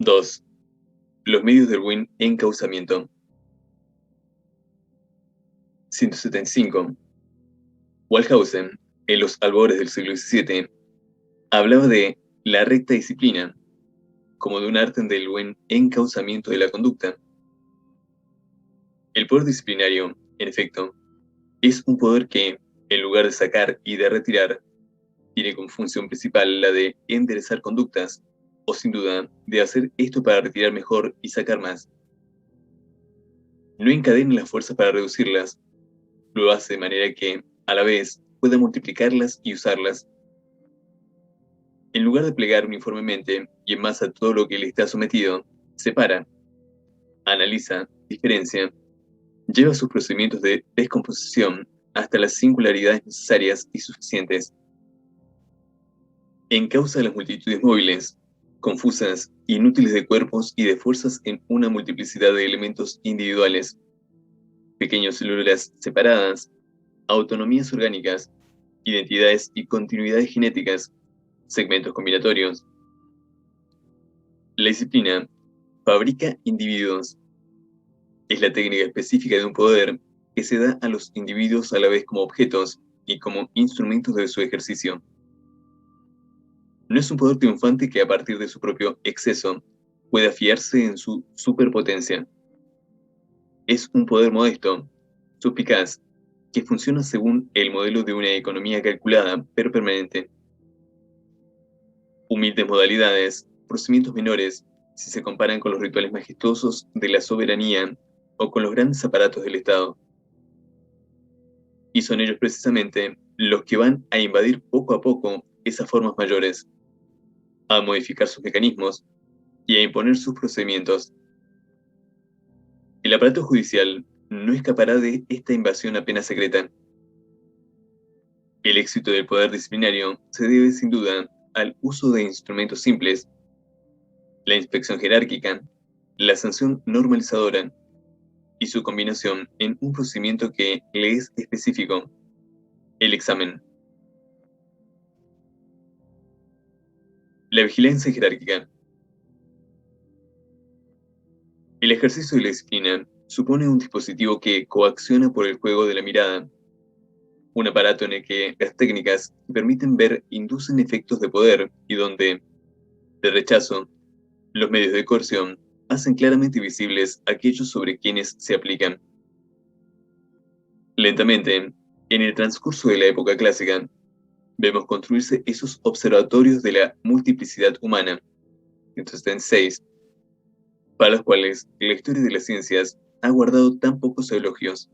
2. Los medios del buen encauzamiento. 175. Wellhausen, en los albores del siglo XVII, hablaba de la recta disciplina como de un arte del buen encauzamiento de la conducta. El poder disciplinario, en efecto, es un poder que, en lugar de sacar y de retirar, tiene como función principal la de enderezar conductas, o sin duda, de hacer esto para retirar mejor y sacar más. No encadena las fuerzas para reducirlas, lo hace de manera que, a la vez, pueda multiplicarlas y usarlas. En lugar de plegar uniformemente y en masa todo lo que le está sometido, separa, analiza, diferencia, lleva sus procedimientos de descomposición hasta las singularidades necesarias y suficientes. Encausa las multitudes móviles, confusas, inútiles de cuerpos y de fuerzas en una multiplicidad de elementos individuales, pequeñas células separadas, autonomías orgánicas, identidades y continuidades genéticas, segmentos combinatorios. La disciplina fabrica individuos. Es la técnica específica de un poder que se da a los individuos a la vez como objetos y como instrumentos de su ejercicio. No es un poder triunfante que a partir de su propio exceso pueda fiarse en su superpotencia. Es un poder modesto, suspicaz, que funciona según el modelo de una economía calculada pero permanente. Humildes modalidades, procedimientos menores, si se comparan con los rituales majestuosos de la soberanía o con los grandes aparatos del Estado. Y son ellos precisamente los que van a invadir poco a poco esas formas mayores, a modificar sus mecanismos y a imponer sus procedimientos. El aparato judicial no escapará de esta invasión apenas secreta. El éxito del poder disciplinario se debe sin duda al uso de instrumentos simples, la inspección jerárquica, la sanción normalizadora y su combinación en un procedimiento que le es específico, el examen. La vigilancia jerárquica. El ejercicio de la disciplina supone un dispositivo que coacciona por el juego de la mirada, un aparato en el que las técnicas que permiten ver inducen efectos de poder y donde, de rechazo, los medios de coerción hacen claramente visibles aquellos sobre quienes se aplican. Lentamente, en el transcurso de la época clásica, vemos construirse esos observatorios de la multiplicidad humana, 176, para los cuales la historia de las ciencias ha guardado tan pocos elogios.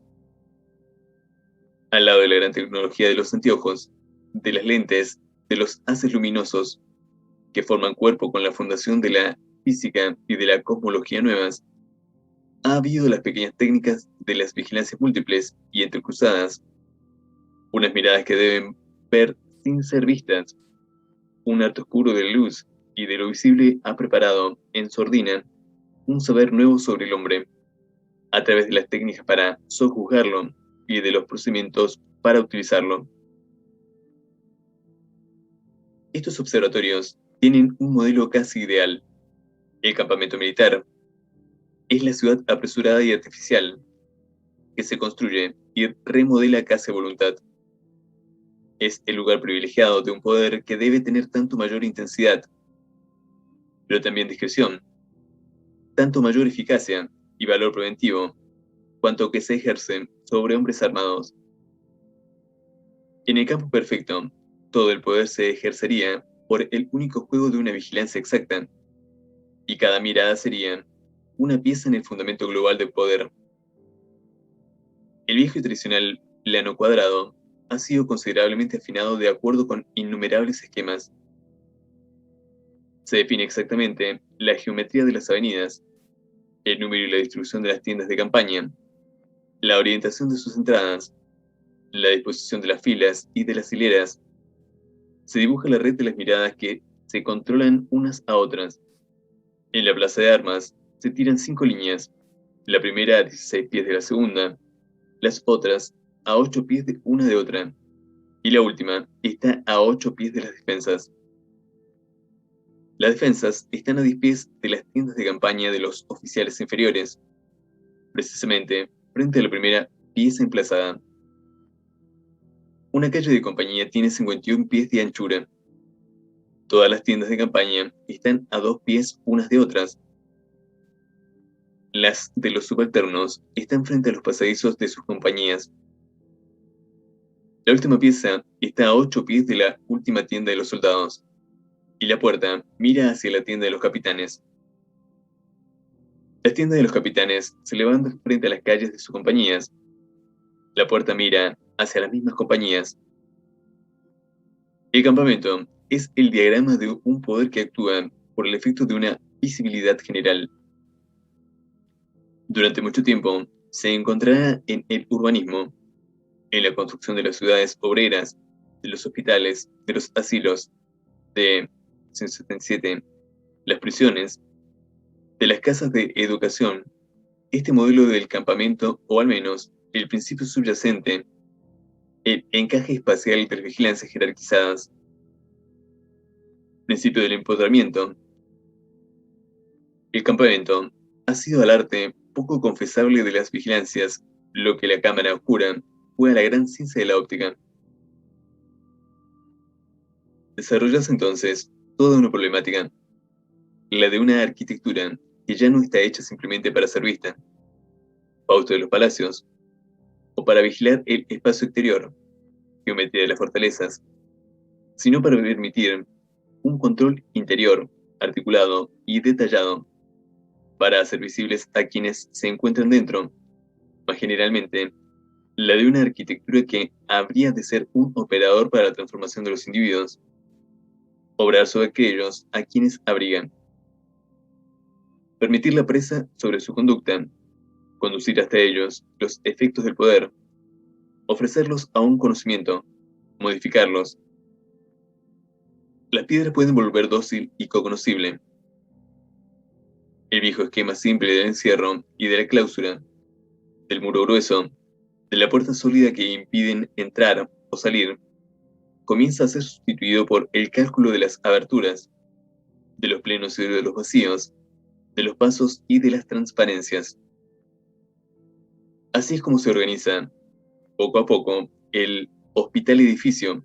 Al lado de la gran tecnología de los anteojos, de las lentes, de los haces luminosos, que forman cuerpo con la fundación de la física y de la cosmología nuevas, ha habido las pequeñas técnicas de las vigilancias múltiples y entrecruzadas, unas miradas que deben ver sin ser vistas, un arte oscuro de la luz y de lo visible ha preparado, en sordina, un saber nuevo sobre el hombre, a través de las técnicas para sojuzgarlo y de los procedimientos para utilizarlo. Estos observatorios tienen un modelo casi ideal. El campamento militar es la ciudad apresurada y artificial que se construye y remodela casi a voluntad. Es el lugar privilegiado de un poder que debe tener tanto mayor intensidad, pero también discreción, tanto mayor eficacia y valor preventivo, cuanto que se ejerce sobre hombres armados. En el campo perfecto, todo el poder se ejercería por el único juego de una vigilancia exacta, y cada mirada sería una pieza en el fundamento global del poder. El viejo y tradicional plano cuadrado ha sido considerablemente afinado de acuerdo con innumerables esquemas. Se define exactamente la geometría de las avenidas, el número y la distribución de las tiendas de campaña, la orientación de sus entradas, la disposición de las filas y de las hileras. Se dibuja la red de las miradas que se controlan unas a otras. En la plaza de armas se tiran 5 líneas, la primera a 16 pies de la segunda, las otras a 8 pies de una de otra, y la última está a 8 pies de las defensas. Las defensas están a 10 pies de las tiendas de campaña de los oficiales inferiores, precisamente frente a la primera pieza emplazada. Una calle de compañía tiene 51 pies de anchura. Todas las tiendas de campaña están a 2 pies unas de otras. Las de los subalternos están frente a los pasadizos de sus compañías. La última pieza está a 8 pies de la última tienda de los soldados, y la puerta mira hacia la tienda de los capitanes. Las tiendas de los capitanes se levantan frente a las calles de sus compañías. La puerta mira hacia las mismas compañías. El campamento es el diagrama de un poder que actúa por el efecto de una visibilidad general. Durante mucho tiempo se encontrará en el urbanismo, en la construcción de las ciudades obreras, de los hospitales, de los asilos, de 177, las prisiones, de las casas de educación, este modelo del campamento, o al menos el principio subyacente, el encaje espacial de las vigilancias jerarquizadas, principio del empoderamiento. El campamento ha sido al arte poco confesable de las vigilancias, lo que la cámara oscura fue a la gran ciencia de la óptica. Desarrollase entonces toda una problemática, la de una arquitectura que ya no está hecha simplemente para ser vista, pauta de los palacios, o para vigilar el espacio exterior, geometría de las fortalezas, sino para permitir un control interior, articulado y detallado, para hacer visibles a quienes se encuentran dentro, más generalmente, la de una arquitectura que habría de ser un operador para la transformación de los individuos, obrar sobre aquellos a quienes abrigan, permitir la presa sobre su conducta, conducir hasta ellos los efectos del poder, ofrecerlos a un conocimiento, modificarlos. Las piedras pueden volver dócil y cognoscible. El viejo esquema simple del encierro y de la clausura, del muro grueso, de la puerta sólida que impiden entrar o salir, comienza a ser sustituido por el cálculo de las aberturas, de los plenos y de los vacíos, de los pasos y de las transparencias. Así es como se organiza, poco a poco, el hospital edificio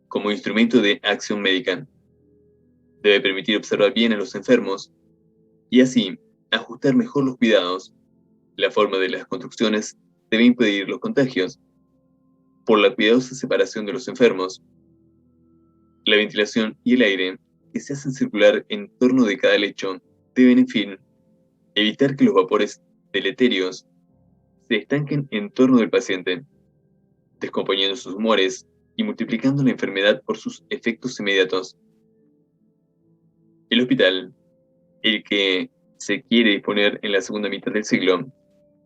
como instrumento de acción médica. Debe permitir observar bien a los enfermos y así ajustar mejor los cuidados. La forma de las construcciones debe impedir los contagios por la cuidadosa separación de los enfermos. La ventilación y el aire que se hacen circular en torno de cada lecho deben, en fin, evitar que los vapores deleterios se estanquen en torno del paciente, descomponiendo sus humores y multiplicando la enfermedad por sus efectos inmediatos. El hospital, el que se quiere disponer en la segunda mitad del siglo,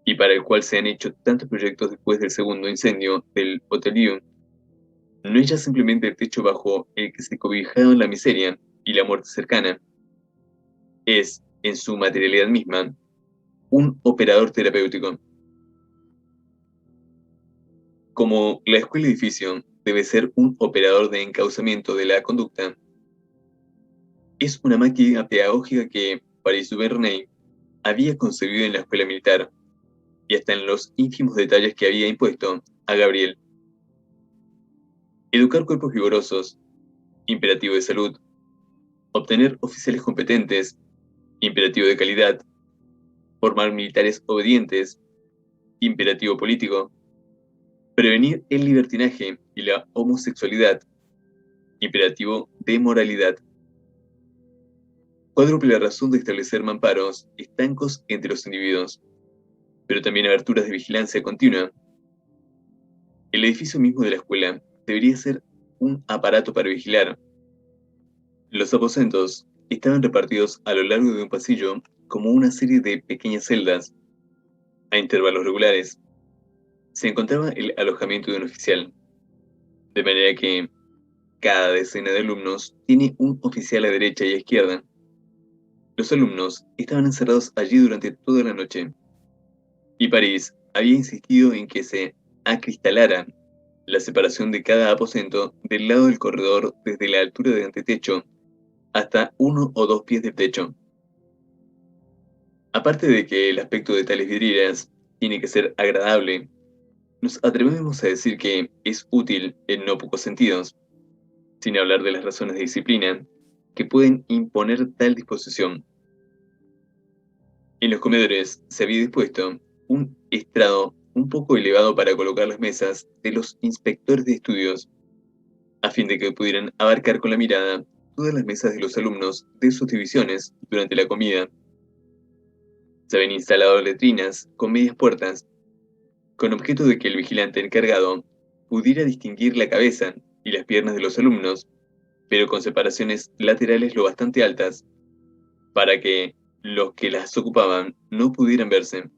y para el cual se han hecho tantos proyectos después del segundo incendio del Hotel Dieu, no es ya simplemente el techo bajo el que se cobijaban la miseria y la muerte cercana. Es, en su materialidad misma, un operador terapéutico. Como la escuela edificio debe ser un operador de encauzamiento de la conducta, es una máquina pedagógica que Paris Duvernay había concebido en la escuela militar, y hasta en los ínfimos detalles que había impuesto a Gabriel. Educar cuerpos vigorosos, imperativo de salud, obtener oficiales competentes, imperativo de calidad, formar militares obedientes, imperativo político, prevenir el libertinaje y la homosexualidad, imperativo de moralidad. Cuádruple razón de establecer mamparos estancos entre los individuos, pero también aberturas de vigilancia continua. El edificio mismo de la escuela debería ser un aparato para vigilar. Los aposentos estaban repartidos a lo largo de un pasillo como una serie de pequeñas celdas. A intervalos regulares se encontraba el alojamiento de un oficial, de manera que cada decena de alumnos tiene un oficial a derecha y a izquierda. Los alumnos estaban encerrados allí durante toda la noche, y París había insistido en que se acristalara la separación de cada aposento del lado del corredor desde la altura del antetecho hasta 1 o 2 pies del techo. Aparte de que el aspecto de tales vidrieras tiene que ser agradable, nos atrevemos a decir que es útil en no pocos sentidos, sin hablar de las razones de disciplina que pueden imponer tal disposición. En los comedores se había dispuesto un estrado un poco elevado para colocar las mesas de los inspectores de estudios, a fin de que pudieran abarcar con la mirada todas las mesas de los alumnos de sus divisiones durante la comida. Se habían instalado letrinas con medias puertas, con objeto de que el vigilante encargado pudiera distinguir la cabeza y las piernas de los alumnos, pero con separaciones laterales lo bastante altas, para que los que las ocupaban no pudieran verse.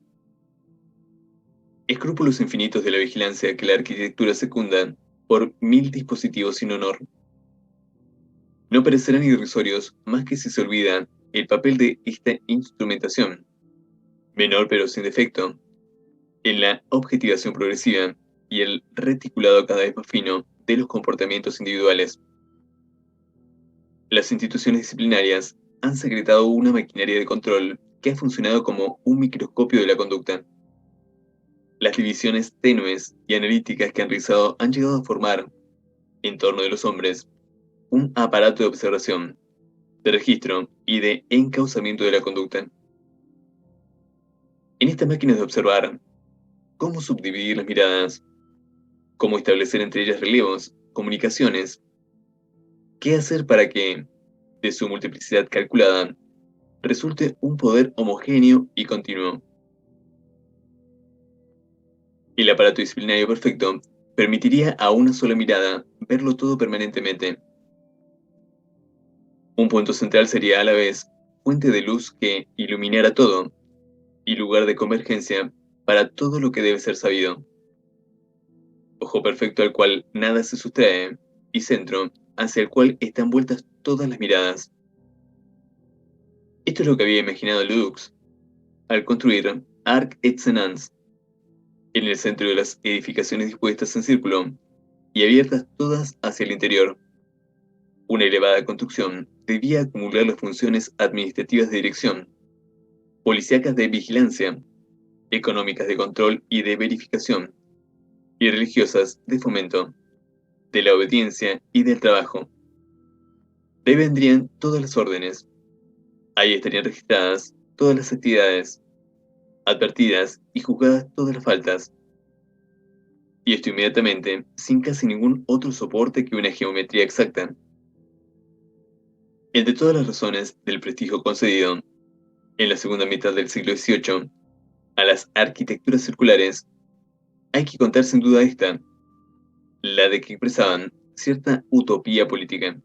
Escrúpulos infinitos de la vigilancia que la arquitectura secunda por 1000 dispositivos sin honor. No parecerán irrisorios más que si se olvida el papel de esta instrumentación, menor pero sin defecto, en la objetivación progresiva y el reticulado cada vez más fino de los comportamientos individuales. Las instituciones disciplinarias han secretado una maquinaria de control que ha funcionado como un microscopio de la conducta. Las divisiones tenues y analíticas que han realizado han llegado a formar, en torno de los hombres, un aparato de observación, de registro y de encauzamiento de la conducta. En estas máquinas de observar, cómo subdividir las miradas, cómo establecer entre ellas relevos, comunicaciones, qué hacer para que, de su multiplicidad calculada, resulte un poder homogéneo y continuo. El aparato disciplinario perfecto permitiría a una sola mirada verlo todo permanentemente. Un punto central sería a la vez fuente de luz que iluminara todo y lugar de convergencia para todo lo que debe ser sabido. Ojo perfecto al cual nada se sustrae y centro hacia el cual están vueltas todas las miradas. Esto es lo que había imaginado Ledoux al construir Arc et Senans, en el centro de las edificaciones dispuestas en círculo y abiertas todas hacia el interior. Una elevada construcción debía acumular las funciones administrativas de dirección, policíacas de vigilancia, económicas de control y de verificación, y religiosas de fomento, de la obediencia y del trabajo. De ahí vendrían todas las órdenes. Ahí estarían registradas todas las actividades, advertidas y juzgadas todas las faltas. Y esto inmediatamente, sin casi ningún otro soporte que una geometría exacta. Entre todas las razones del prestigio concedido, en la segunda mitad del siglo XVIII, a las arquitecturas circulares, hay que contar sin duda esta, la de que expresaban cierta utopía política.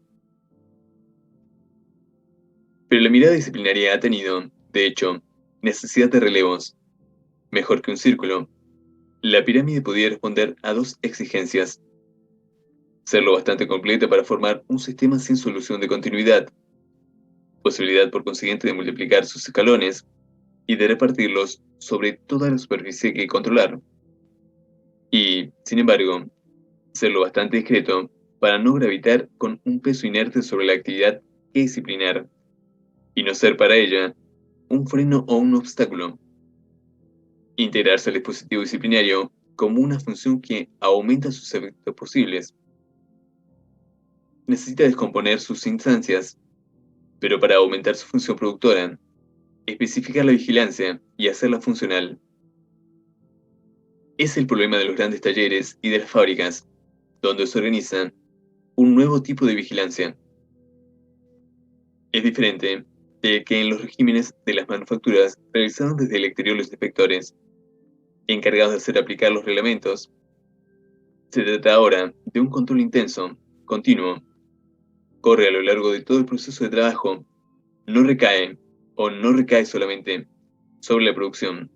Pero la mirada disciplinaria ha tenido, de hecho, necesidad de relevos. Mejor que un círculo, la pirámide podía responder a dos exigencias: ser lo bastante completa para formar un sistema sin solución de continuidad, posibilidad por consiguiente de multiplicar sus escalones y de repartirlos sobre toda la superficie que controlar, y, sin embargo, ser lo bastante discreto para no gravitar con un peso inerte sobre la actividad que disciplinar, y no ser para ella un freno o un obstáculo. Integrarse al dispositivo disciplinario como una función que aumenta sus efectos posibles. Necesita descomponer sus instancias, pero para aumentar su función productora, especificar la vigilancia y hacerla funcional. Es el problema de los grandes talleres y de las fábricas, donde se organiza un nuevo tipo de vigilancia. Es diferente de que en los regímenes de las manufacturas realizados desde el exterior los inspectores, encargados de hacer aplicar los reglamentos. Se trata ahora de un control intenso, continuo, corre a lo largo de todo el proceso de trabajo, no recae, o no recae solamente, sobre la producción,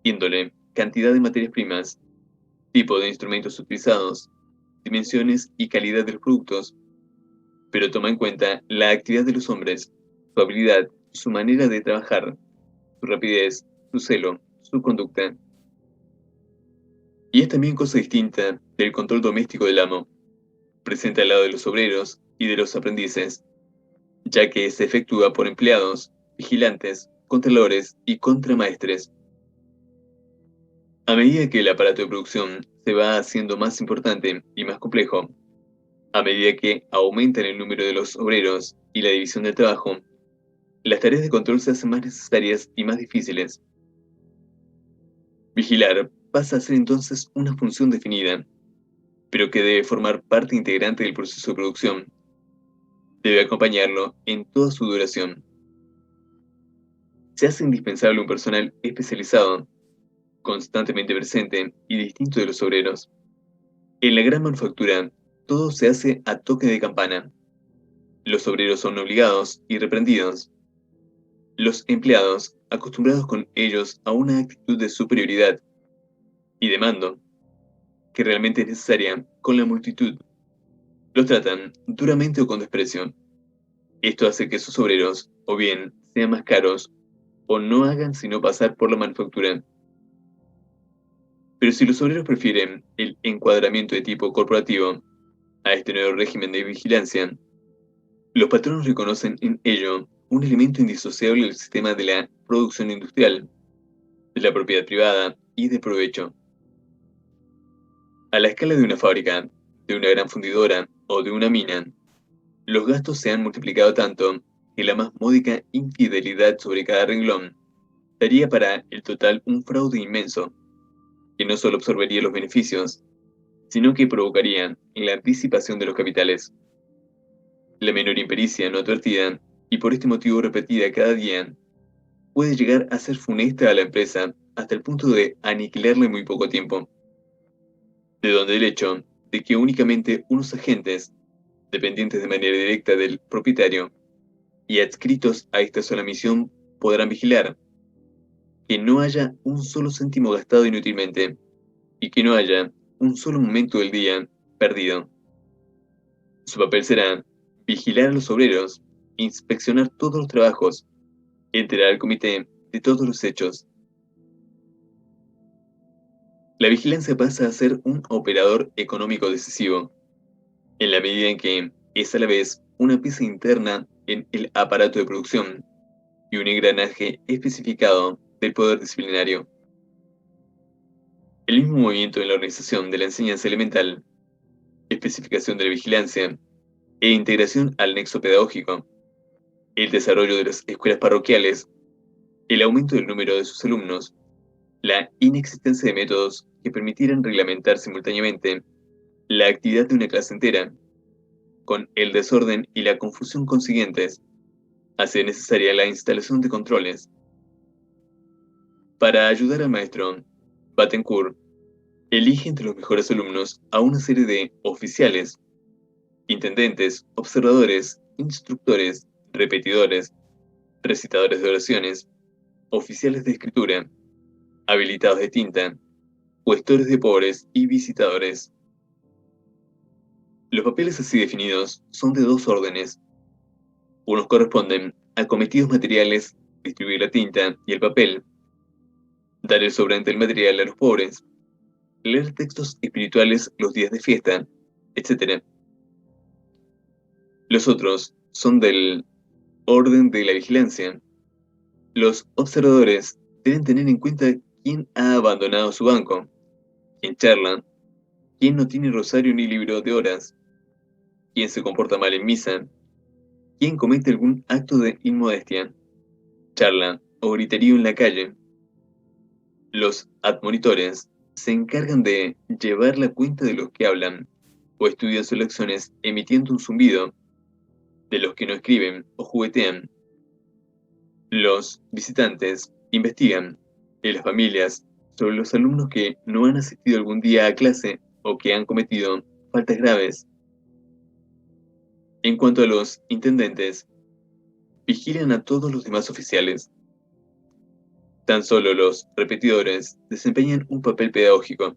índole, cantidad de materias primas, tipo de instrumentos utilizados, dimensiones y calidad de los productos, pero toma en cuenta la actividad de los hombres, su habilidad, su manera de trabajar, su rapidez, su celo, su conducta. Y es también cosa distinta del control doméstico del amo, presente al lado de los obreros y de los aprendices. ya que se efectúa por empleados, vigilantes, contralores y contramaestres. A medida que el aparato de producción se va haciendo más importante y más complejo, a medida que aumentan el número de los obreros y la división del trabajo, las tareas de control se hacen más necesarias y más difíciles. Vigilar pasa a ser entonces una función definida, pero que debe formar parte integrante del proceso de producción. Debe acompañarlo en toda su duración. Se hace indispensable un personal especializado, constantemente presente y distinto de los obreros. En la gran manufactura, todo se hace a toque de campana. Los obreros son obligados y reprendidos. Los empleados, acostumbrados con ellos a una actitud de superioridad y de mando, que realmente es necesaria con la multitud, los tratan duramente o con desprecio. Esto hace que sus obreros, o bien, sean más caros, o no hagan sino pasar por la manufactura. Pero si los obreros prefieren el encuadramiento de tipo corporativo a este nuevo régimen de vigilancia, los patronos reconocen en ello un elemento indisociable del sistema de la producción industrial, de la propiedad privada y de provecho. A la escala de una fábrica, de una gran fundidora o de una mina, los gastos se han multiplicado tanto que la más módica infidelidad sobre cada renglón daría para el total un fraude inmenso, que no solo absorbería los beneficios, sino que provocaría la disipación de los capitales. La menor impericia no advertida, y por este motivo repetida cada día, puede llegar a ser funesta a la empresa hasta el punto de aniquilarla en muy poco tiempo. De donde el hecho de que únicamente unos agentes, dependientes de manera directa del propietario y adscritos a esta sola misión, podrán vigilar que no haya un solo céntimo gastado inútilmente y que no haya un solo momento del día perdido. Su papel será vigilar a los obreros, inspeccionar todos los trabajos, enterar al comité de todos los hechos. La vigilancia pasa a ser un operador económico decisivo, en la medida en que es a la vez una pieza interna en el aparato de producción y un engranaje especificado del poder disciplinario. El mismo movimiento en la organización de la enseñanza elemental, especificación de la vigilancia e integración al nexo pedagógico, el desarrollo de las escuelas parroquiales, el aumento del número de sus alumnos, la inexistencia de métodos que permitieran reglamentar simultáneamente la actividad de una clase entera, con el desorden y la confusión consiguientes, hace necesaria la instalación de controles. Para ayudar al maestro, Battencourt elige entre los mejores alumnos a una serie de oficiales, intendentes, observadores, instructores, repetidores, recitadores de oraciones, oficiales de escritura, habilitados de tinta, cuestores de pobres y visitadores. Los papeles así definidos son de dos órdenes. Unos corresponden a cometidos materiales, distribuir la tinta y el papel, dar el sobrante del material a los pobres, leer textos espirituales los días de fiesta, etc. Los otros son del orden de la vigilancia. Los observadores deben tener en cuenta quién ha abandonado su banco, quién charla, quién no tiene rosario ni libro de horas, quién se comporta mal en misa, quién comete algún acto de inmodestia, charla o griterío en la calle. Los admonitores se encargan de llevar la cuenta de los que hablan o estudian sus lecciones emitiendo un zumbido, de los que no escriben o juguetean. Los visitantes investigan en las familias sobre los alumnos que no han asistido algún día a clase o que han cometido faltas graves. En cuanto a los intendentes, vigilan a todos los demás oficiales. Tan solo los repetidores desempeñan un papel pedagógico.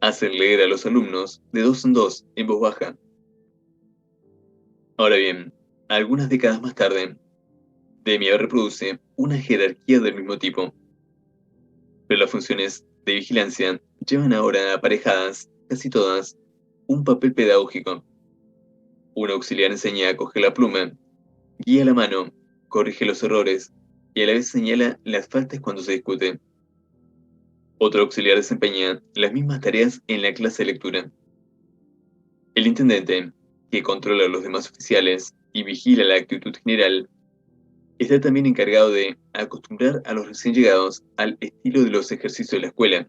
Hacen leer a los alumnos de dos en voz baja. Ahora bien, algunas décadas más tarde, Demia reproduce una jerarquía del mismo tipo, pero las funciones de vigilancia llevan ahora aparejadas, casi todas, un papel pedagógico. Un auxiliar enseña a coger la pluma, guía la mano, corrige los errores y a la vez señala las faltas cuando se discute. Otro auxiliar desempeña las mismas tareas en la clase de lectura. El intendente, que controla a los demás oficiales y vigila la actitud general, está también encargado de acostumbrar a los recién llegados al estilo de los ejercicios de la escuela.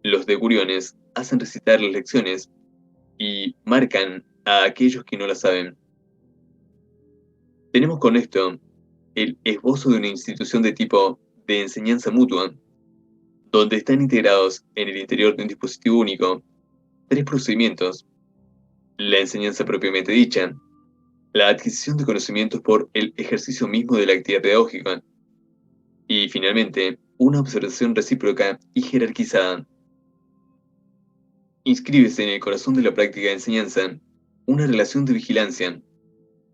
Los decuriones hacen recitar las lecciones y marcan a aquellos que no la saben. Tenemos con esto el esbozo de una institución de tipo de enseñanza mutua, donde están integrados en el interior de un dispositivo único tres procedimientos: la enseñanza propiamente dicha, la adquisición de conocimientos por el ejercicio mismo de la actividad pedagógica y, finalmente, una observación recíproca y jerarquizada. Inscríbese en el corazón de la práctica de enseñanza una relación de vigilancia,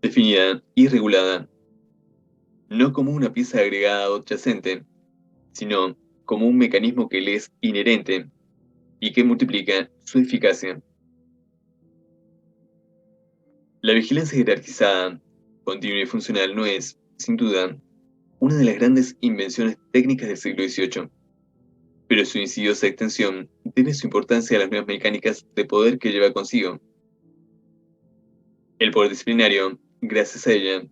definida y regulada, no como una pieza agregada o adyacente, sino como un mecanismo que le es inherente y que multiplica su eficacia. La vigilancia jerarquizada, continua y funcional no es, sin duda, una de las grandes invenciones técnicas del siglo XVIII, pero su insidiosa extensión debe su importancia a las nuevas mecánicas de poder que lleva consigo. El poder disciplinario, gracias a ella,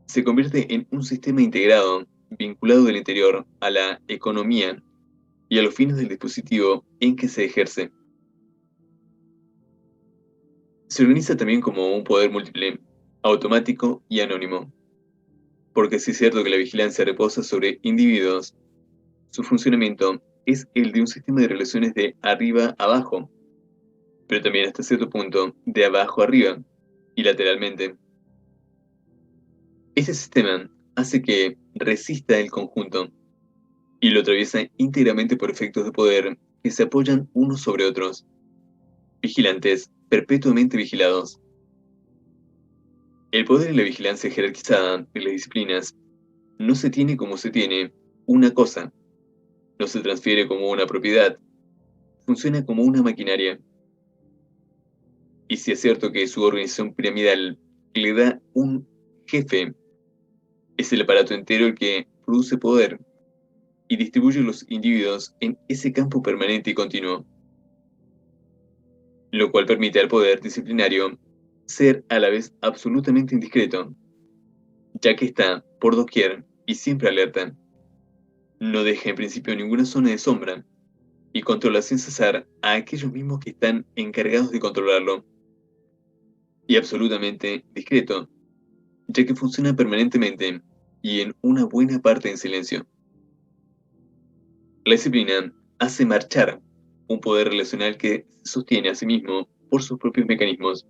se convierte en un sistema integrado, vinculado del interior a la economía y a los fines del dispositivo en que se ejerce. Se organiza también como un poder múltiple, automático y anónimo, porque si es cierto que la vigilancia reposa sobre individuos, su funcionamiento es el de un sistema de relaciones de arriba a abajo, pero también hasta cierto punto de abajo a arriba y lateralmente. Este sistema hace que resista el conjunto y lo atraviesa íntegramente por efectos de poder que se apoyan unos sobre otros, vigilantes perpetuamente vigilados. El poder en la vigilancia jerarquizada de las disciplinas no se tiene como se tiene una cosa, no se transfiere como una propiedad, funciona como una maquinaria. Y si es cierto que su organización piramidal le da un jefe, es el aparato entero el que produce poder y distribuye los individuos en ese campo permanente y continuo, lo cual permite al poder disciplinario ser a la vez absolutamente indiscreto, ya que está por doquier y siempre alerta. No deja en principio ninguna zona de sombra y controla sin cesar a aquellos mismos que están encargados de controlarlo. Y absolutamente discreto, ya que funciona permanentemente y en una buena parte en silencio. La disciplina hace marchar un poder relacional que se sostiene a sí mismo por sus propios mecanismos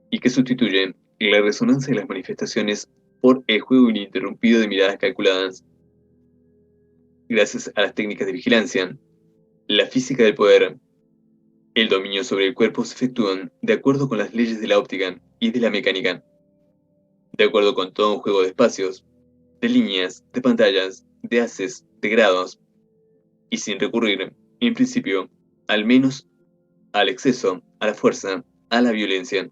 y que sustituye la resonancia de las manifestaciones por el juego ininterrumpido de miradas calculadas. Gracias a las técnicas de vigilancia, la física del poder, el dominio sobre el cuerpo se efectúan de acuerdo con las leyes de la óptica y de la mecánica, de acuerdo con todo un juego de espacios, de líneas, de pantallas, de haces, de grados, y sin recurrir, en principio, al menos al exceso, a la fuerza, a la violencia.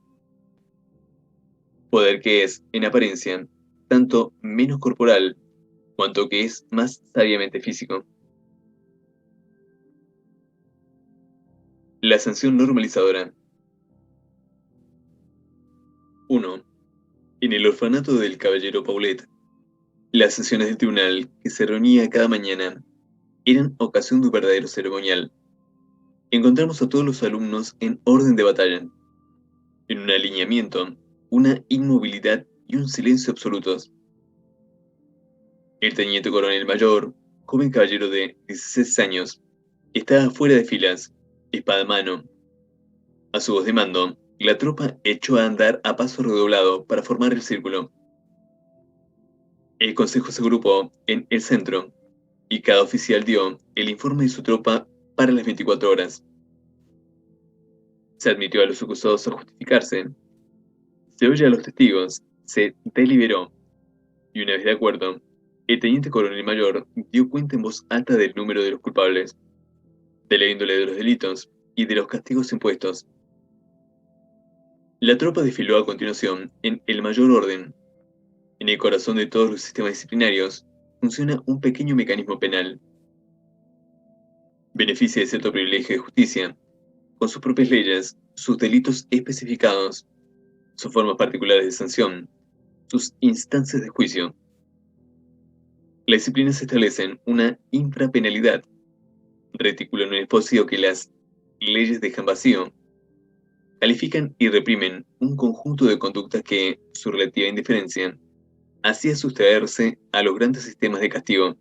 Poder que es, en apariencia, tanto menos corporal cuanto que es más sabiamente físico. La sanción normalizadora. 1. En el orfanato del caballero Paulet, las sesiones del tribunal, que se reunía cada mañana, eran ocasión de un verdadero ceremonial. Encontramos a todos los alumnos en orden de batalla, en un alineamiento, una inmovilidad y un silencio absolutos. El teniente coronel mayor, joven caballero de 16 años, estaba fuera de filas, espada en mano. A su voz de mando, la tropa echó a andar a paso redoblado para formar el círculo. El consejo se agrupó en el centro, y cada oficial dio el informe de su tropa para las 24 horas. Se admitió a los acusados a justificarse, se oye a los testigos, se deliberó, y una vez de acuerdo, el teniente coronel mayor dio cuenta en voz alta del número de los culpables, de la índole de los delitos y de los castigos impuestos. La tropa desfiló a continuación en el mayor orden, En el corazón de todos los sistemas disciplinarios funciona un pequeño mecanismo penal. Beneficia de cierto privilegio de justicia, con sus propias leyes, sus delitos especificados, sus formas particulares de sanción, sus instancias de juicio. Las disciplinas establecen una infrapenalidad, reticulan un espacio que las leyes dejan vacío, califican y reprimen un conjunto de conductas que su relativa indiferencia hacía sustraerse a los grandes sistemas de castigo.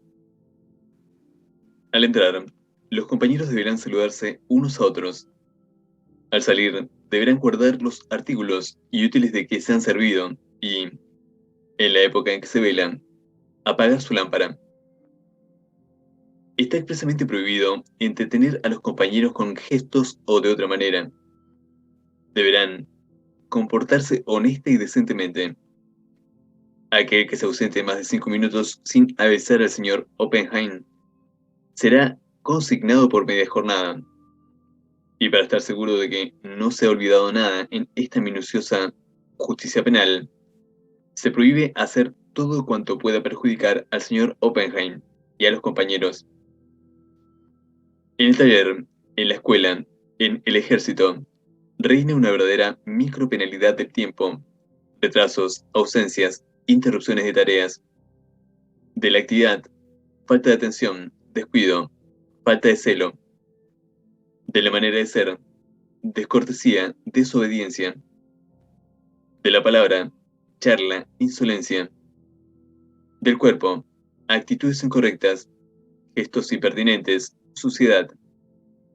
Al entrar, los compañeros deberán saludarse unos a otros. Al salir, deberán guardar los artículos y útiles de que se han servido y, en la época en que se velan, apagar su lámpara. Está expresamente prohibido entretener a los compañeros con gestos o de otra manera. Deberán comportarse honesta y decentemente. Aquel que se ausente más de 5 minutos sin avisar al señor Oppenheim será consignado por media jornada. Y para estar seguro de que no se ha olvidado nada en esta minuciosa justicia penal, se prohíbe hacer todo cuanto pueda perjudicar al señor Oppenheim y a los compañeros. En el taller, en la escuela, en el ejército, reina una verdadera micropenalidad del tiempo, retrasos, ausencias, interrupciones de tareas, de la actividad, falta de atención, descuido, falta de celo, de la manera de ser, descortesía, desobediencia, de la palabra, charla, insolencia, del cuerpo, actitudes incorrectas, gestos impertinentes, suciedad,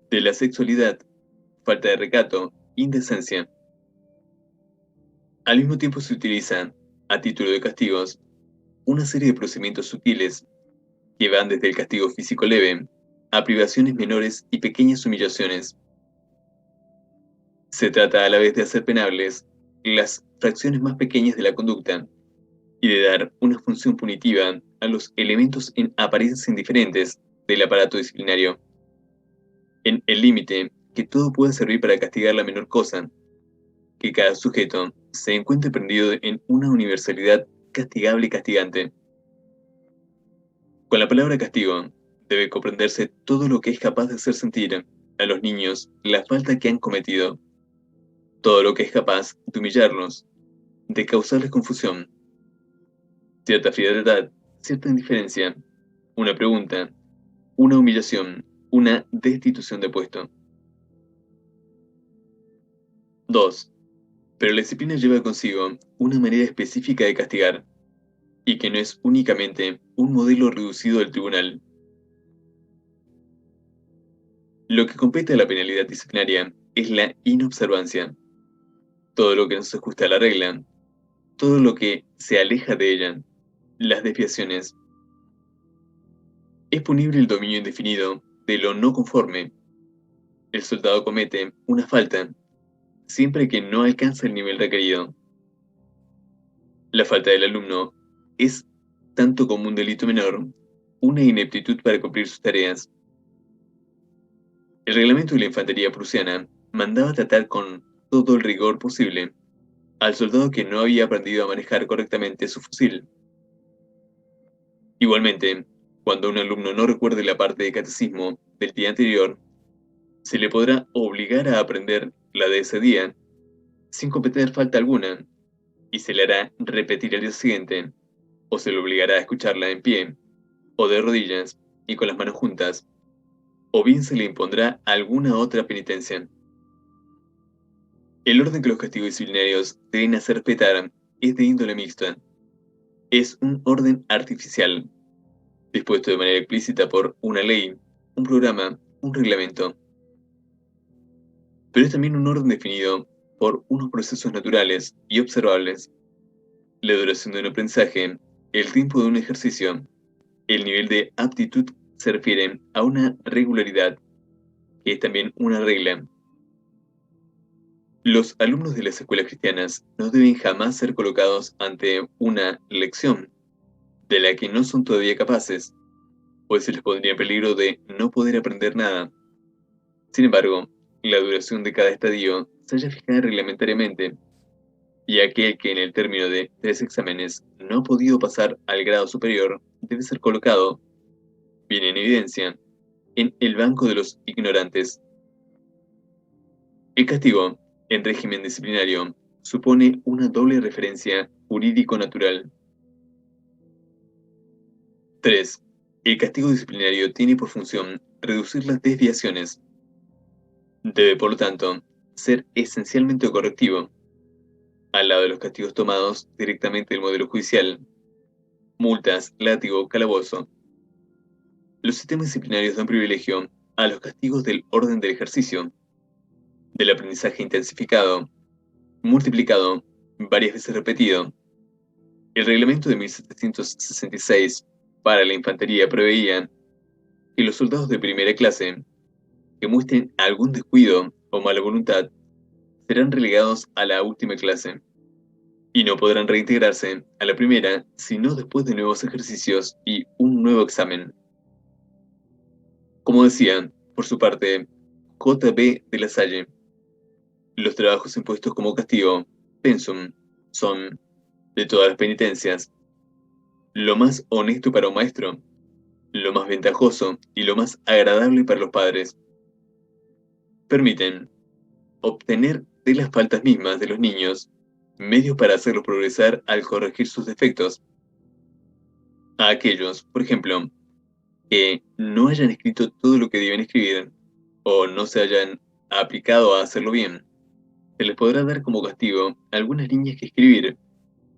de la sexualidad, falta de recato, indecencia. Al mismo tiempo se utiliza, a título de castigos, una serie de procedimientos sutiles que van desde el castigo físico leve a privaciones menores y pequeñas humillaciones. Se trata a la vez de hacer penables las fracciones más pequeñas de la conducta y de dar una función punitiva a los elementos en apariencia indiferentes del aparato disciplinario, en el límite que todo pueda servir para castigar la menor cosa, que cada sujeto se encuentre prendido en una universalidad castigable y castigante. Con la palabra castigo debe comprenderse todo lo que es capaz de hacer sentir a los niños la falta que han cometido, todo lo que es capaz de humillarlos, de causarles confusión, cierta frialdad, cierta indiferencia, una pregunta, una humillación, una destitución de puesto. 2. Pero la disciplina lleva consigo una manera específica de castigar, y que no es únicamente un modelo reducido del tribunal. Lo que compete a la penalidad disciplinaria es la inobservancia, todo lo que no se ajusta a la regla, todo lo que se aleja de ella, las desviaciones. Es punible el dominio indefinido de lo no conforme. El soldado comete una falta siempre que no alcanza el nivel requerido. La falta del alumno es, tanto como un delito menor, una ineptitud para cumplir sus tareas. El reglamento de la infantería prusiana mandaba tratar con todo el rigor posible al soldado que no había aprendido a manejar correctamente su fusil. Igualmente, cuando un alumno no recuerde la parte de catecismo del día anterior, se le podrá obligar a aprender la de ese día, sin cometer falta alguna, y se le hará repetir el día siguiente, o se le obligará a escucharla en pie, o de rodillas, y con las manos juntas, o bien se le impondrá alguna otra penitencia. El orden que los castigos disciplinarios deben hacer respetar es de índole mixta. Es un orden artificial, dispuesto de manera explícita por una ley, un programa, un reglamento. Pero es también un orden definido por unos procesos naturales y observables. La duración de un aprendizaje, el tiempo de un ejercicio, el nivel de aptitud se refieren a una regularidad, que es también una regla. Los alumnos de las escuelas cristianas no deben jamás ser colocados ante una lección de la que no son todavía capaces, pues se les pondría en peligro de no poder aprender nada. Sin embargo, la duración de cada estadio se halla fijada reglamentariamente, y aquel que en el término de 3 exámenes no ha podido pasar al grado superior debe ser colocado, bien en evidencia, en el banco de los ignorantes. El castigo, en régimen disciplinario, supone una doble referencia jurídico-natural. 3. El castigo disciplinario tiene por función reducir las desviaciones. Debe, por lo tanto, ser esencialmente correctivo, al lado de los castigos tomados directamente del modelo judicial, multas, látigo, calabozo. Los sistemas disciplinarios dan privilegio a los castigos del orden del ejercicio, del aprendizaje intensificado, multiplicado, varias veces repetido. El reglamento de 1766 para la infantería preveía que los soldados de primera clase que muestren algún descuido o mala voluntad serán relegados a la última clase y no podrán reintegrarse a la primera sino después de nuevos ejercicios y un nuevo examen. Como decía, por su parte, J. B. de la Salle, los trabajos impuestos como castigo, pensum, son, de todas las penitencias, lo más honesto para un maestro, lo más ventajoso y lo más agradable para los padres. Permiten obtener de las faltas mismas de los niños medios para hacerlos progresar al corregir sus defectos. A aquellos, por ejemplo, que no hayan escrito todo lo que deben escribir o no se hayan aplicado a hacerlo bien, se les podrá dar como castigo algunas líneas que escribir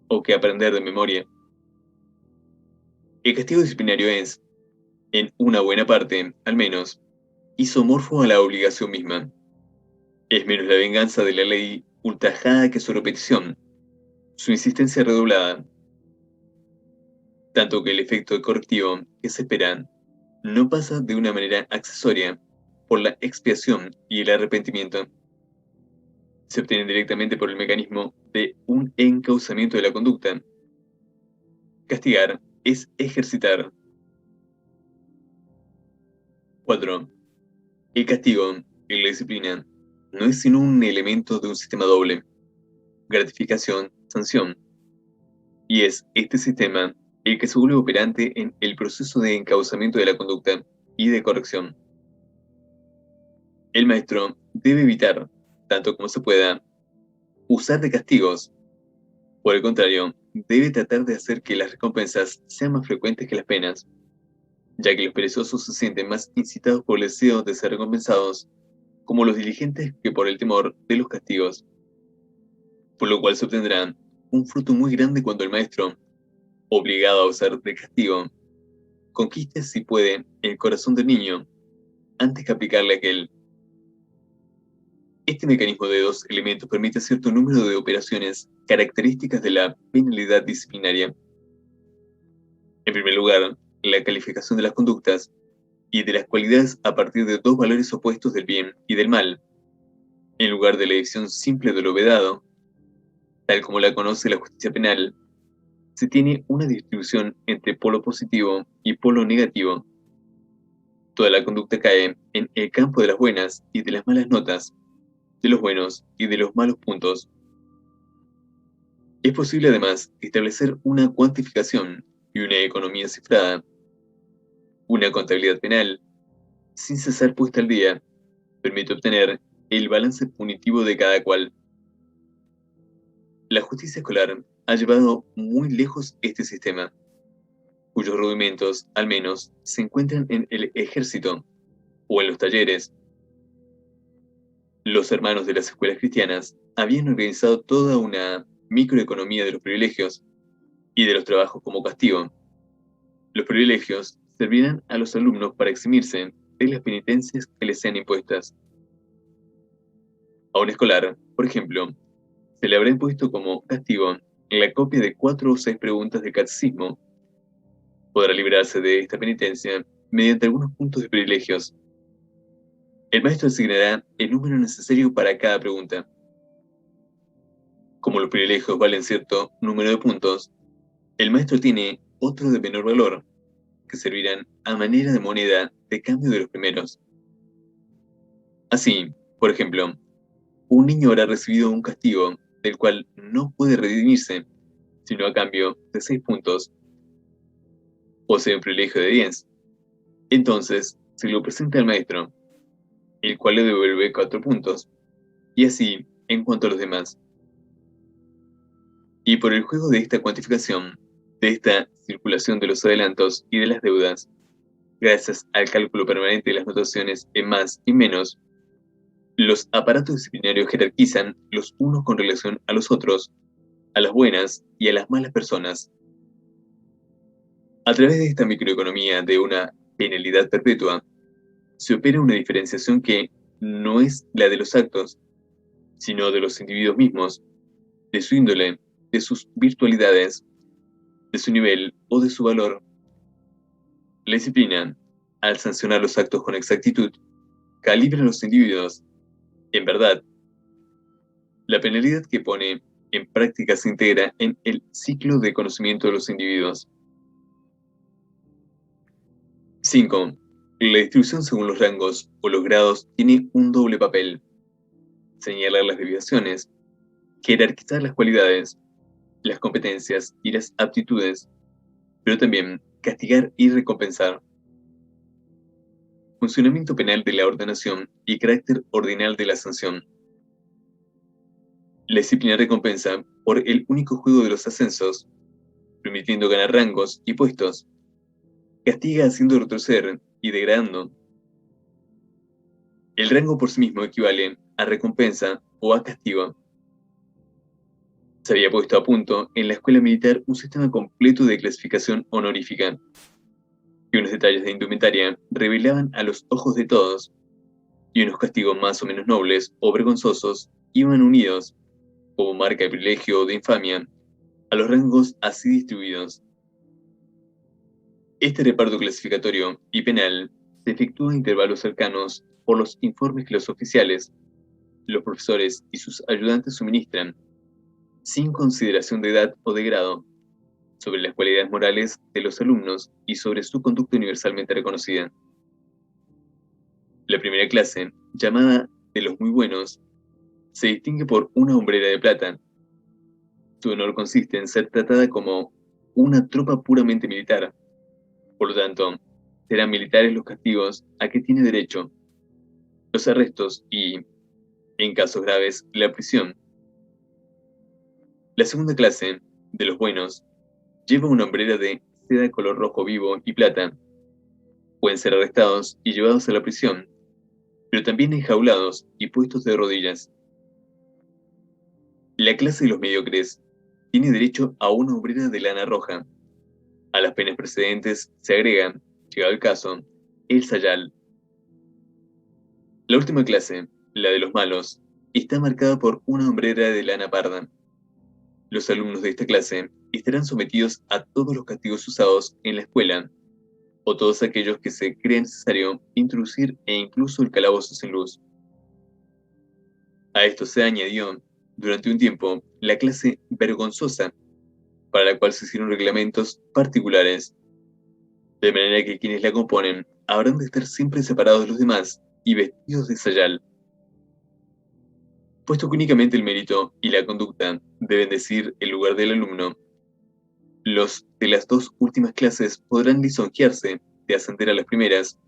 o que aprender de memoria. El castigo disciplinario es, en una buena parte, al menos, isomorfo a la obligación misma. Es menos la venganza de la ley ultrajada que su repetición, su insistencia redoblada, tanto que el efecto correctivo que se espera no pasa de una manera accesoria por la expiación y el arrepentimiento. Se obtiene directamente por el mecanismo de un encauzamiento de la conducta. Castigar es ejercitar. 4. El castigo y la disciplina no es sino un elemento de un sistema doble, gratificación, sanción, y es este sistema el que se vuelve operante en el proceso de encauzamiento de la conducta y de corrección. El maestro debe evitar, tanto como se pueda, usar de castigos. Por el contrario, debe tratar de hacer que las recompensas sean más frecuentes que las penas, ya que los perezosos se sienten más incitados por el deseo de ser recompensados, como los diligentes que por el temor de los castigos. Por lo cual se obtendrá un fruto muy grande cuando el maestro, obligado a usar de castigo, conquiste si puede el corazón del niño, antes que aplicarle aquel. Este mecanismo de dos elementos permite cierto número de operaciones características de la penalidad disciplinaria. En primer lugar, la calificación de las conductas y de las cualidades a partir de dos valores opuestos del bien y del mal, en lugar de la división simple de lo vedado, tal como la conoce la justicia penal, se tiene una distribución entre polo positivo y polo negativo. Toda la conducta cae en el campo de las buenas y de las malas notas, de los buenos y de los malos puntos. Es posible además establecer una cuantificación y una economía cifrada, una contabilidad penal, sin cesar puesta al día, permite obtener el balance punitivo de cada cual. La justicia escolar ha llevado muy lejos este sistema, cuyos rudimentos, al menos, se encuentran en el ejército o en los talleres. Los hermanos de las escuelas cristianas habían organizado toda una microeconomía de los privilegios y de los trabajos como castigo. Los privilegios servirán a los alumnos para eximirse de las penitencias que les sean impuestas. A un escolar, por ejemplo, se le habrá impuesto como castigo la copia de 4 o 6 preguntas del catecismo. Podrá librarse de esta penitencia mediante algunos puntos de privilegios. El maestro asignará el número necesario para cada pregunta. Como los privilegios valen cierto número de puntos, el maestro tiene otro de menor valor, que servirán a manera de moneda de cambio de los primeros. Así, por ejemplo, un niño habrá recibido un castigo del cual no puede redimirse, sino a cambio de 6 puntos, posee un privilegio de 10. Entonces, se lo presenta al maestro, el cual le devuelve 4 puntos, y así en cuanto a los demás. Y por el juego de esta cuantificación, de esta circulación de los adelantos y de las deudas, gracias al cálculo permanente de las notaciones en más y menos, los aparatos disciplinarios jerarquizan los unos con relación a los otros, a las buenas y a las malas personas. A través de esta microeconomía de una penalidad perpetua, se opera una diferenciación que no es la de los actos, sino de los individuos mismos, de su índole, de sus virtualidades, de su nivel o de su valor. La disciplina, al sancionar los actos con exactitud, calibra a los individuos. En verdad, la penalidad que pone en práctica se integra en el ciclo de conocimiento de los individuos. 5. La distribución según los rangos o los grados tiene un doble papel: señalar las desviaciones, jerarquizar las cualidades, las competencias y las aptitudes, pero también castigar y recompensar. Funcionamiento penal de la ordenación y carácter ordinal de la sanción. La disciplina recompensa por el único juego de los ascensos, permitiendo ganar rangos y puestos. Castiga haciendo retroceder y degradando. El rango por sí mismo equivale a recompensa o a castigo. Se había puesto a punto en la escuela militar un sistema completo de clasificación honorífica, y unos detalles de indumentaria revelaban a los ojos de todos, y unos castigos más o menos nobles o vergonzosos iban unidos, como marca de privilegio o de infamia, a los rangos así distribuidos. Este reparto clasificatorio y penal se efectúa a intervalos cercanos por los informes que los oficiales, los profesores y sus ayudantes suministran, sin consideración de edad o de grado, sobre las cualidades morales de los alumnos y sobre su conducta universalmente reconocida. La primera clase, llamada de los muy buenos, se distingue por una hombrera de plata. Su honor consiste en ser tratada como una tropa puramente militar. Por lo tanto, serán militares los castigos a que tiene derecho, los arrestos y, en casos graves, la prisión. La segunda clase, de los buenos, lleva una hombrera de seda de color rojo vivo y plata. Pueden ser arrestados y llevados a la prisión, pero también enjaulados y puestos de rodillas. La clase de los mediocres tiene derecho a una hombrera de lana roja. A las penas precedentes se agrega, llegado el caso, el sayal. La última clase, la de los malos, está marcada por una hombrera de lana parda. Los alumnos de esta clase estarán sometidos a todos los castigos usados en la escuela, o todos aquellos que se cree necesario introducir e incluso el calabozo sin luz. A esto se añadió, durante un tiempo, la clase vergonzosa, para la cual se hicieron reglamentos particulares, de manera que quienes la componen habrán de estar siempre separados de los demás y vestidos de sayal. Puesto que únicamente el mérito y la conducta deben decir el lugar del alumno, los de las dos últimas clases podrán lisonjearse de ascender a las primeras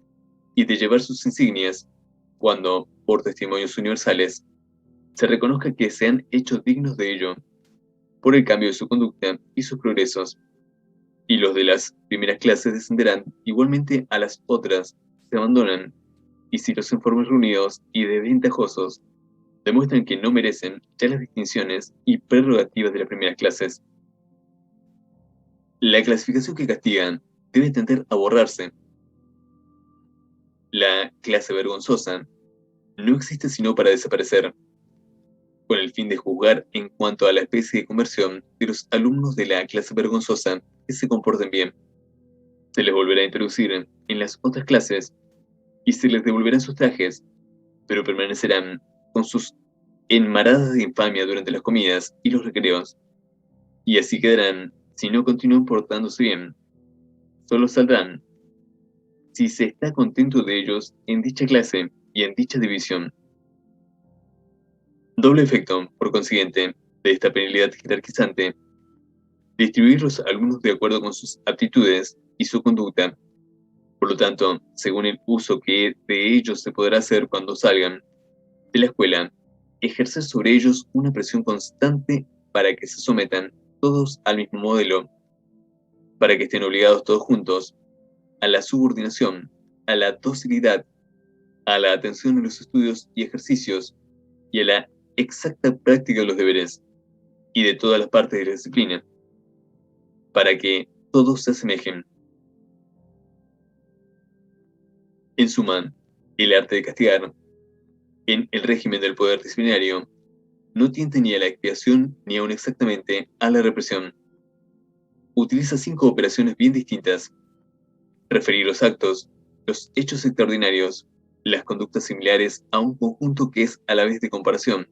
y de llevar sus insignias cuando, por testimonios universales, se reconozca que se han hecho dignos de ello por el cambio de su conducta y sus progresos, y los de las primeras clases descenderán igualmente a las otras, se abandonan, y si los informes reunidos y desventajosos demuestran que no merecen ya las distinciones y prerrogativas de las primeras clases, la clasificación que castigan debe tender a borrarse. La clase vergonzosa no existe sino para desaparecer, con el fin de juzgar en cuanto a la especie de conversión de los alumnos de la clase vergonzosa que se comporten bien. Se les volverá a introducir en las otras clases y se les devolverán sus trajes, pero permanecerán con sus enmaradas de infamia durante las comidas y los recreos, y así quedarán si no continúan portándose bien. Solo saldrán si se está contento de ellos en dicha clase y en dicha división. Doble efecto, por consiguiente, de esta penalidad jerarquizante, distribuir los alumnos de acuerdo con sus aptitudes y su conducta. Por lo tanto, según el uso que de ellos se podrá hacer cuando salgan de la escuela, ejercer sobre ellos una presión constante para que se sometan todos al mismo modelo, para que estén obligados todos juntos a la subordinación, a la docilidad, a la atención en los estudios y ejercicios y a la exacta práctica de los deberes y de todas las partes de la disciplina, para que todos se asemejen. En suma, el arte de castigar, en el régimen del poder disciplinario, no tiende ni a la expiación ni aún exactamente a la represión. Utiliza 5 operaciones bien distintas: referir los actos, los hechos extraordinarios, las conductas similares a un conjunto que es a la vez de comparación,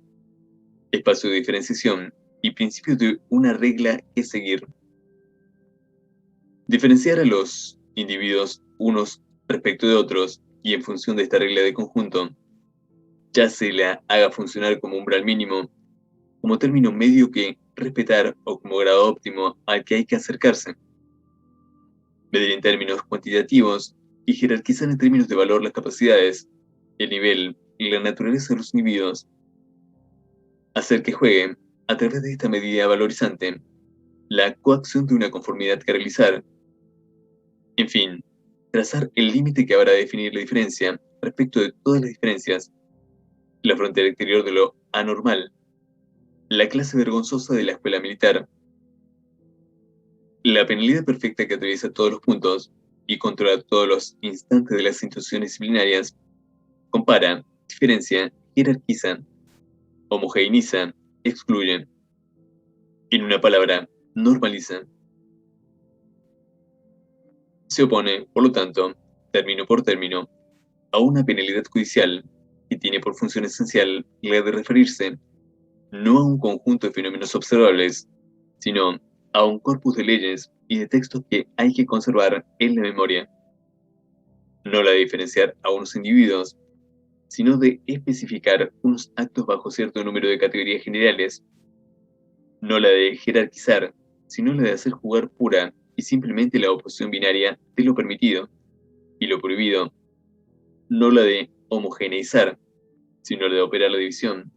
espacio de diferenciación y principio de una regla que seguir. Diferenciar a los individuos unos respecto de otros y en función de esta regla de conjunto, ya se la haga funcionar como umbral mínimo, como término medio que respetar o como grado óptimo al que hay que acercarse. Medir en términos cuantitativos y jerarquizar en términos de valor las capacidades, el nivel y la naturaleza de los individuos. Hacer que jueguen, a través de esta medida valorizante, la coacción de una conformidad que realizar. En fin, trazar el límite que habrá de definir la diferencia respecto de todas las diferencias, la frontera exterior de lo anormal, la clase vergonzosa de la escuela militar, la penalidad perfecta que atraviesa todos los puntos y controla todos los instantes de las instituciones disciplinarias, compara, diferencia, jerarquiza, homogeneiza, excluye. En una palabra, normaliza. Se opone, por lo tanto, término por término, a una penalidad judicial que tiene por función esencial la de referirse no a un conjunto de fenómenos observables, sino a un corpus de leyes y de textos que hay que conservar en la memoria. No la de diferenciar a unos individuos, sino de especificar unos actos bajo cierto número de categorías generales. No la de jerarquizar, sino la de hacer jugar pura y simplemente la oposición binaria de lo permitido y lo prohibido. No la de homogeneizar, sino la de operar la división,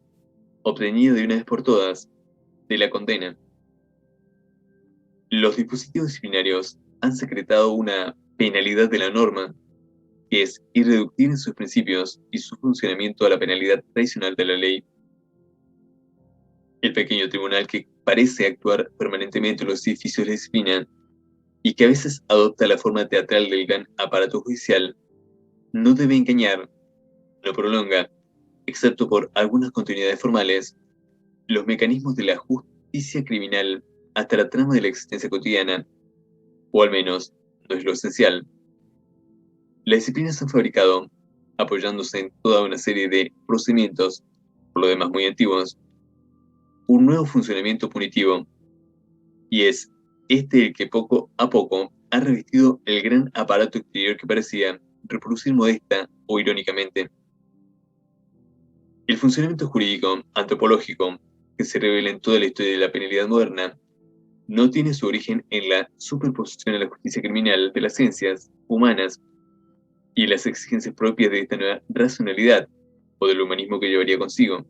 obtenida de una vez por todas, de la condena. Los dispositivos disciplinarios han secretado una penalidad de la norma, que es irreductible en sus principios y su funcionamiento a la penalidad tradicional de la ley. El pequeño tribunal que parece actuar permanentemente en los edificios de disciplina y que a veces adopta la forma teatral del gran aparato judicial, no debe engañar, no prolonga, excepto por algunas continuidades formales, los mecanismos de la justicia criminal hasta la trama de la existencia cotidiana, o al menos no es lo esencial. Las disciplinas han fabricado, apoyándose en toda una serie de procedimientos, por lo demás muy antiguos, un nuevo funcionamiento punitivo, y es este el que poco a poco ha revestido el gran aparato exterior que parecía reproducir modesta o irónicamente. El funcionamiento jurídico antropológico que se revela en toda la historia de la penalidad moderna no tiene su origen en la superposición a la justicia criminal de las ciencias humanas y las exigencias propias de esta nueva racionalidad o del humanismo que llevaría consigo.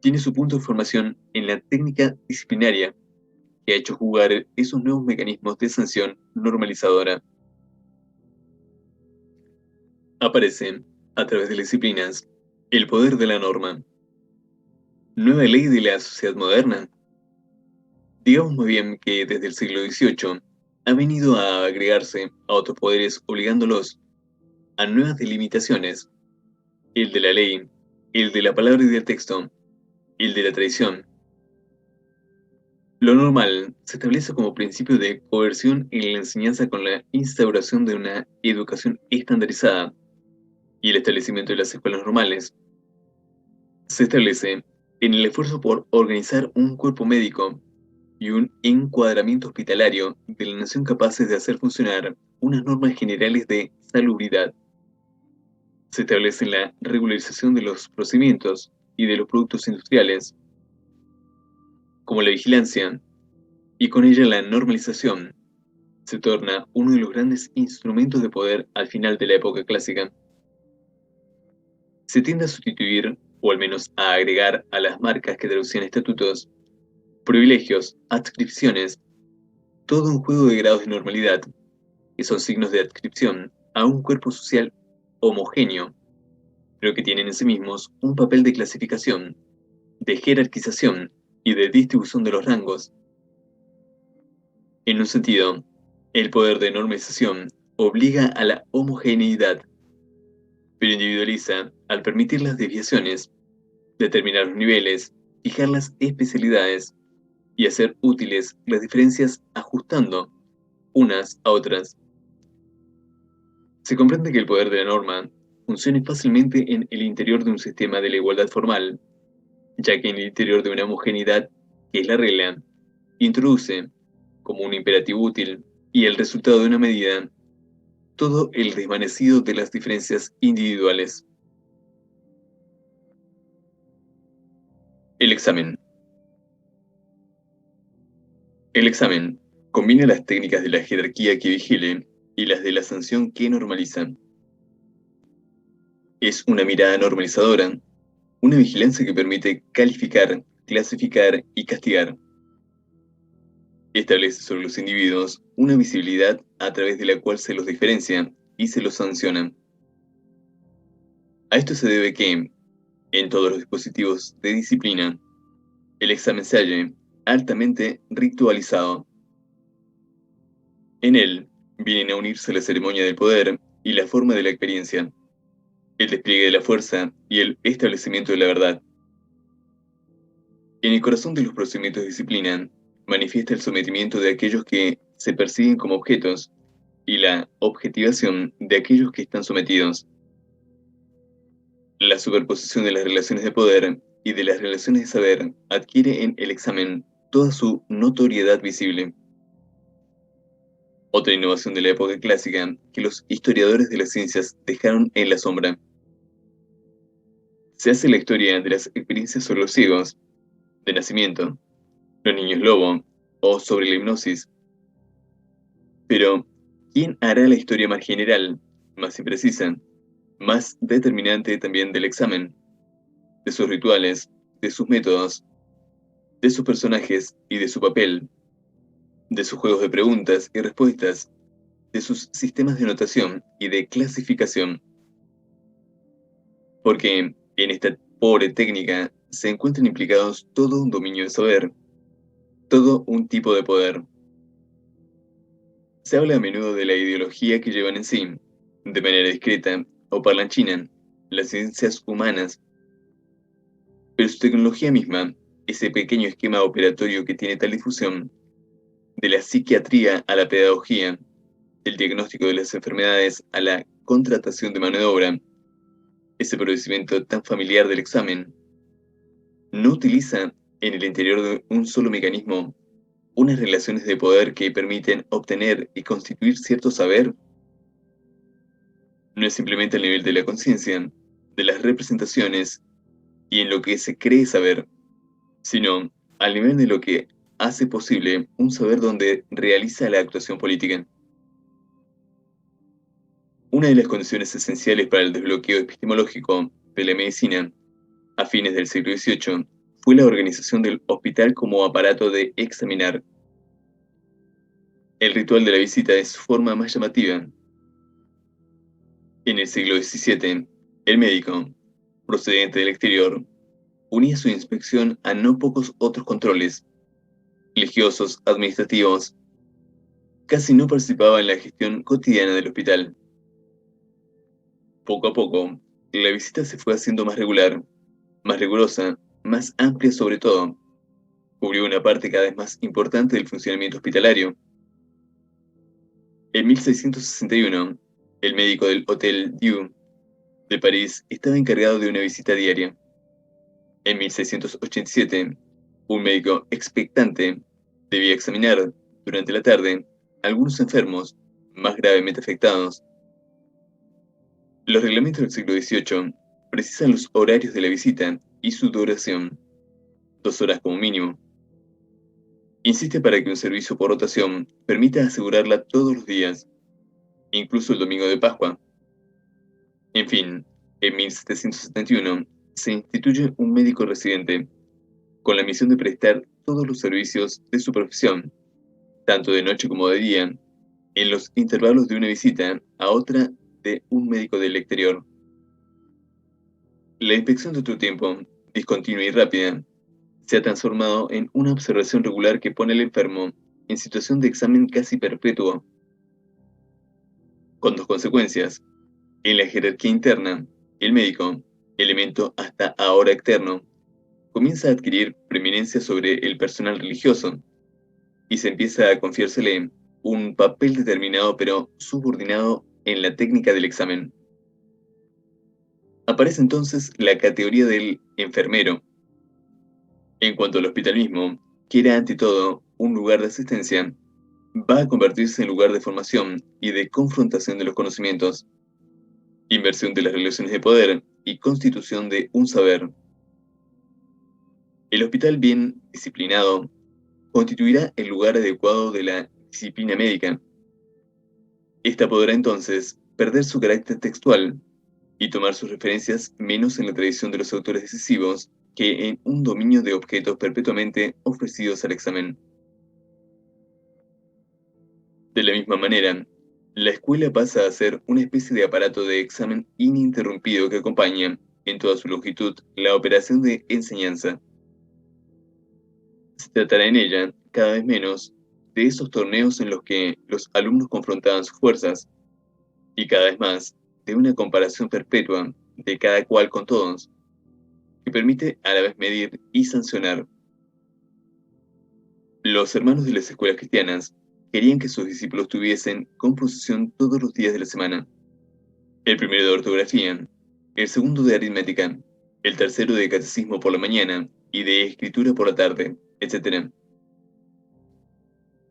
Tiene su punto de formación en la técnica disciplinaria que ha hecho jugar esos nuevos mecanismos de sanción normalizadora. Aparece, a través de las disciplinas, el poder de la norma. Nueva ley de la sociedad moderna. Digamos muy bien que desde el siglo XVIII ha venido a agregarse a otros poderes obligándolos a nuevas delimitaciones, el de la ley, el de la palabra y del texto, el de la tradición. Lo normal se establece como principio de coerción en la enseñanza con la instauración de una educación estandarizada y el establecimiento de las escuelas normales. Se establece en el esfuerzo por organizar un cuerpo médico y un encuadramiento hospitalario de la nación capaces de hacer funcionar unas normas generales de salubridad. Se establece la regularización de los procedimientos y de los productos industriales, como la vigilancia, y con ella la normalización, se torna uno de los grandes instrumentos de poder al final de la época clásica. Se tiende a sustituir, o al menos a agregar a las marcas que traducían estatutos, privilegios, adscripciones, todo un juego de grados de normalidad, que son signos de adscripción a un cuerpo social homogéneo, pero que tienen en sí mismos un papel de clasificación, de jerarquización y de distribución de los rangos. En un sentido, el poder de normalización obliga a la homogeneidad, pero individualiza al permitir las desviaciones, determinar los niveles, fijar las especialidades y hacer útiles las diferencias ajustando unas a otras. Se comprende que el poder de la norma funcione fácilmente en el interior de un sistema de la igualdad formal, ya que en el interior de una homogeneidad, que es la regla, introduce, como un imperativo útil y el resultado de una medida, todo el desvanecido de las diferencias individuales. El examen. El examen combina las técnicas de la jerarquía que vigile y las de la sanción que normaliza. Es una mirada normalizadora, una vigilancia que permite calificar, clasificar y castigar. Establece sobre los individuos una visibilidad a través de la cual se los diferencia y se los sanciona. A esto se debe que, en todos los dispositivos de disciplina, el examen se halle altamente ritualizado. En él vienen a unirse la ceremonia del poder y la forma de la experiencia, el despliegue de la fuerza y el establecimiento de la verdad. En el corazón de los procedimientos de disciplina manifiesta el sometimiento de aquellos que se persiguen como objetos y la objetivación de aquellos que están sometidos. La superposición de las relaciones de poder y de las relaciones de saber adquiere en el examen toda su notoriedad visible. Otra innovación de la época clásica que los historiadores de las ciencias dejaron en la sombra. Se hace la historia de las experiencias sobre los ciegos, de nacimiento, los niños lobo o sobre la hipnosis. Pero, ¿quién hará la historia más general, más imprecisa, más determinante también del examen, de sus rituales, de sus métodos, de sus personajes y de su papel, de sus juegos de preguntas y respuestas, de sus sistemas de notación y de clasificación? Porque en esta pobre técnica se encuentran implicados todo un dominio de saber, todo un tipo de poder. Se habla a menudo de la ideología que llevan en sí, de manera discreta o parlanchina, las ciencias humanas, pero su tecnología misma, ese pequeño esquema operatorio que tiene tal difusión, de la psiquiatría a la pedagogía, del diagnóstico de las enfermedades a la contratación de mano de obra, ese procedimiento tan familiar del examen, no utiliza en el interior de un solo mecanismo unas relaciones de poder que permiten obtener y constituir cierto saber. No es simplemente al nivel de la conciencia, de las representaciones y en lo que se cree saber, sino al nivel de lo que hace posible un saber donde realiza la actuación política. Una de las condiciones esenciales para el desbloqueo epistemológico de la medicina a fines del siglo XVIII fue la organización del hospital como aparato de examinar. El ritual de la visita es su forma más llamativa. En el siglo XVII, el médico, procedente del exterior, unía su inspección a no pocos otros controles, religiosos, administrativos. Casi no participaba en la gestión cotidiana del hospital. Poco a poco, la visita se fue haciendo más regular, más rigurosa, más amplia sobre todo. Cubrió una parte cada vez más importante del funcionamiento hospitalario. En 1661, el médico del Hotel Dieu de París estaba encargado de una visita diaria. En 1687, un médico expectante debía examinar, durante la tarde, a algunos enfermos más gravemente afectados. Los reglamentos del siglo XVIII precisan los horarios de la visita y su duración, 2 horas como mínimo. Insiste para que un servicio por rotación permita asegurarla todos los días, incluso el domingo de Pascua. En fin, en 1771 se instituye un médico residente, con la misión de prestar todos los servicios de su profesión, tanto de noche como de día, en los intervalos de una visita a otra de un médico del exterior. La inspección de otro tiempo, discontinua y rápida, se ha transformado en una observación regular que pone al enfermo en situación de examen casi perpetuo, con dos consecuencias. En la jerarquía interna, el médico, elemento hasta ahora externo, comienza a adquirir preeminencia sobre el personal religioso y se empieza a confiársele un papel determinado pero subordinado en la técnica del examen. Aparece entonces la categoría del enfermero. En cuanto al hospital mismo, que era ante todo un lugar de asistencia, va a convertirse en lugar de formación y de confrontación de los conocimientos, inversión de las relaciones de poder y constitución de un saber. El hospital bien disciplinado constituirá el lugar adecuado de la disciplina médica. Esta podrá entonces perder su carácter textual y tomar sus referencias menos en la tradición de los autores decisivos que en un dominio de objetos perpetuamente ofrecidos al examen. De la misma manera, la escuela pasa a ser una especie de aparato de examen ininterrumpido que acompaña, en toda su longitud, la operación de enseñanza. Se tratará en ella, cada vez menos, de esos torneos en los que los alumnos confrontaban sus fuerzas, y cada vez más, de una comparación perpetua de cada cual con todos, que permite a la vez medir y sancionar. Los hermanos de las escuelas cristianas querían que sus discípulos tuviesen composición todos los días de la semana. El primero de ortografía, el segundo de aritmética, el tercero de catecismo por la mañana y de escritura por la tarde, etc.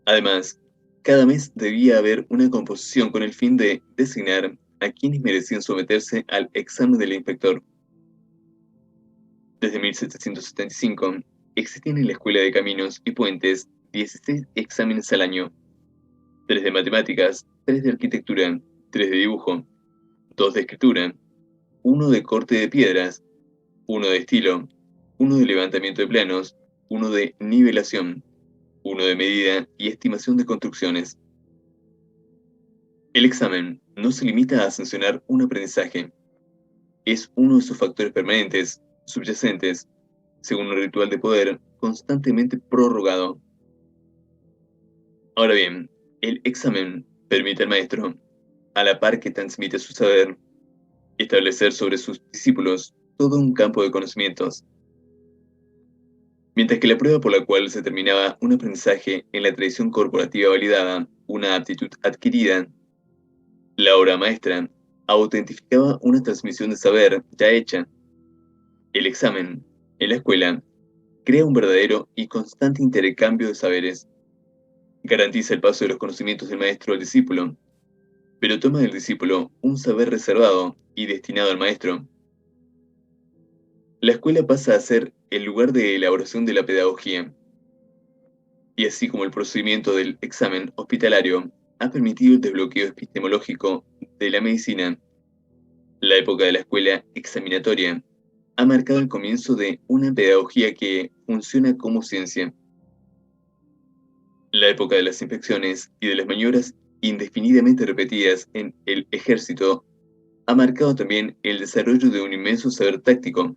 Además, cada mes debía haber una composición con el fin de designar a quienes merecían someterse al examen del inspector. Desde 1775, existían en la Escuela de Caminos y Puentes 16 exámenes al año, 3 de matemáticas, 3 de arquitectura, 3 de dibujo, 2 de escritura, 1 de corte de piedras, 1 de estilo, 1 de levantamiento de planos, 1 de nivelación, 1 de medida y estimación de construcciones. El examen no se limita a sancionar un aprendizaje, es uno de sus factores permanentes, subyacentes, según un ritual de poder constantemente prorrogado. Ahora bien, el examen permite al maestro, a la par que transmite su saber, establecer sobre sus discípulos todo un campo de conocimientos. Mientras que la prueba por la cual se terminaba un aprendizaje en la tradición corporativa validada, una aptitud adquirida, la obra maestra autentificaba una transmisión de saber ya hecha. El examen, en la escuela, crea un verdadero y constante intercambio de saberes. Garantiza el paso de los conocimientos del maestro al discípulo, pero toma del discípulo un saber reservado y destinado al maestro. La escuela pasa a ser el lugar de elaboración de la pedagogía, y así como el procedimiento del examen hospitalario ha permitido el desbloqueo epistemológico de la medicina, la época de la escuela examinatoria ha marcado el comienzo de una pedagogía que funciona como ciencia. La época de las inspecciones y de las maniobras indefinidamente repetidas en el ejército ha marcado también el desarrollo de un inmenso saber táctico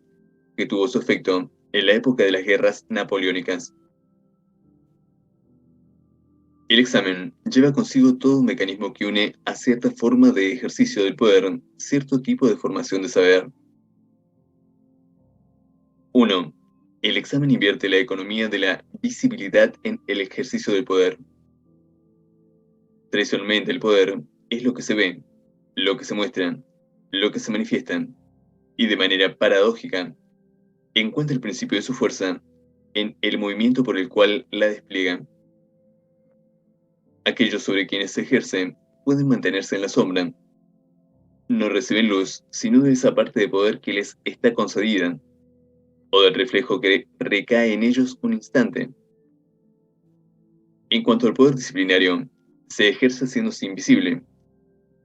que tuvo su efecto en la época de las guerras napoleónicas. El examen lleva consigo todo un mecanismo que une a cierta forma de ejercicio del poder cierto tipo de formación de saber. 1. El examen invierte la economía de la visibilidad en el ejercicio del poder. Tradicionalmente el poder es lo que se ve, lo que se muestra, lo que se manifiesta, y de manera paradójica, encuentra el principio de su fuerza en el movimiento por el cual la despliega. Aquellos sobre quienes se ejerce pueden mantenerse en la sombra. No reciben luz sino de esa parte de poder que les está concedida, o del reflejo que recae en ellos un instante. En cuanto al poder disciplinario, se ejerce haciéndose invisible.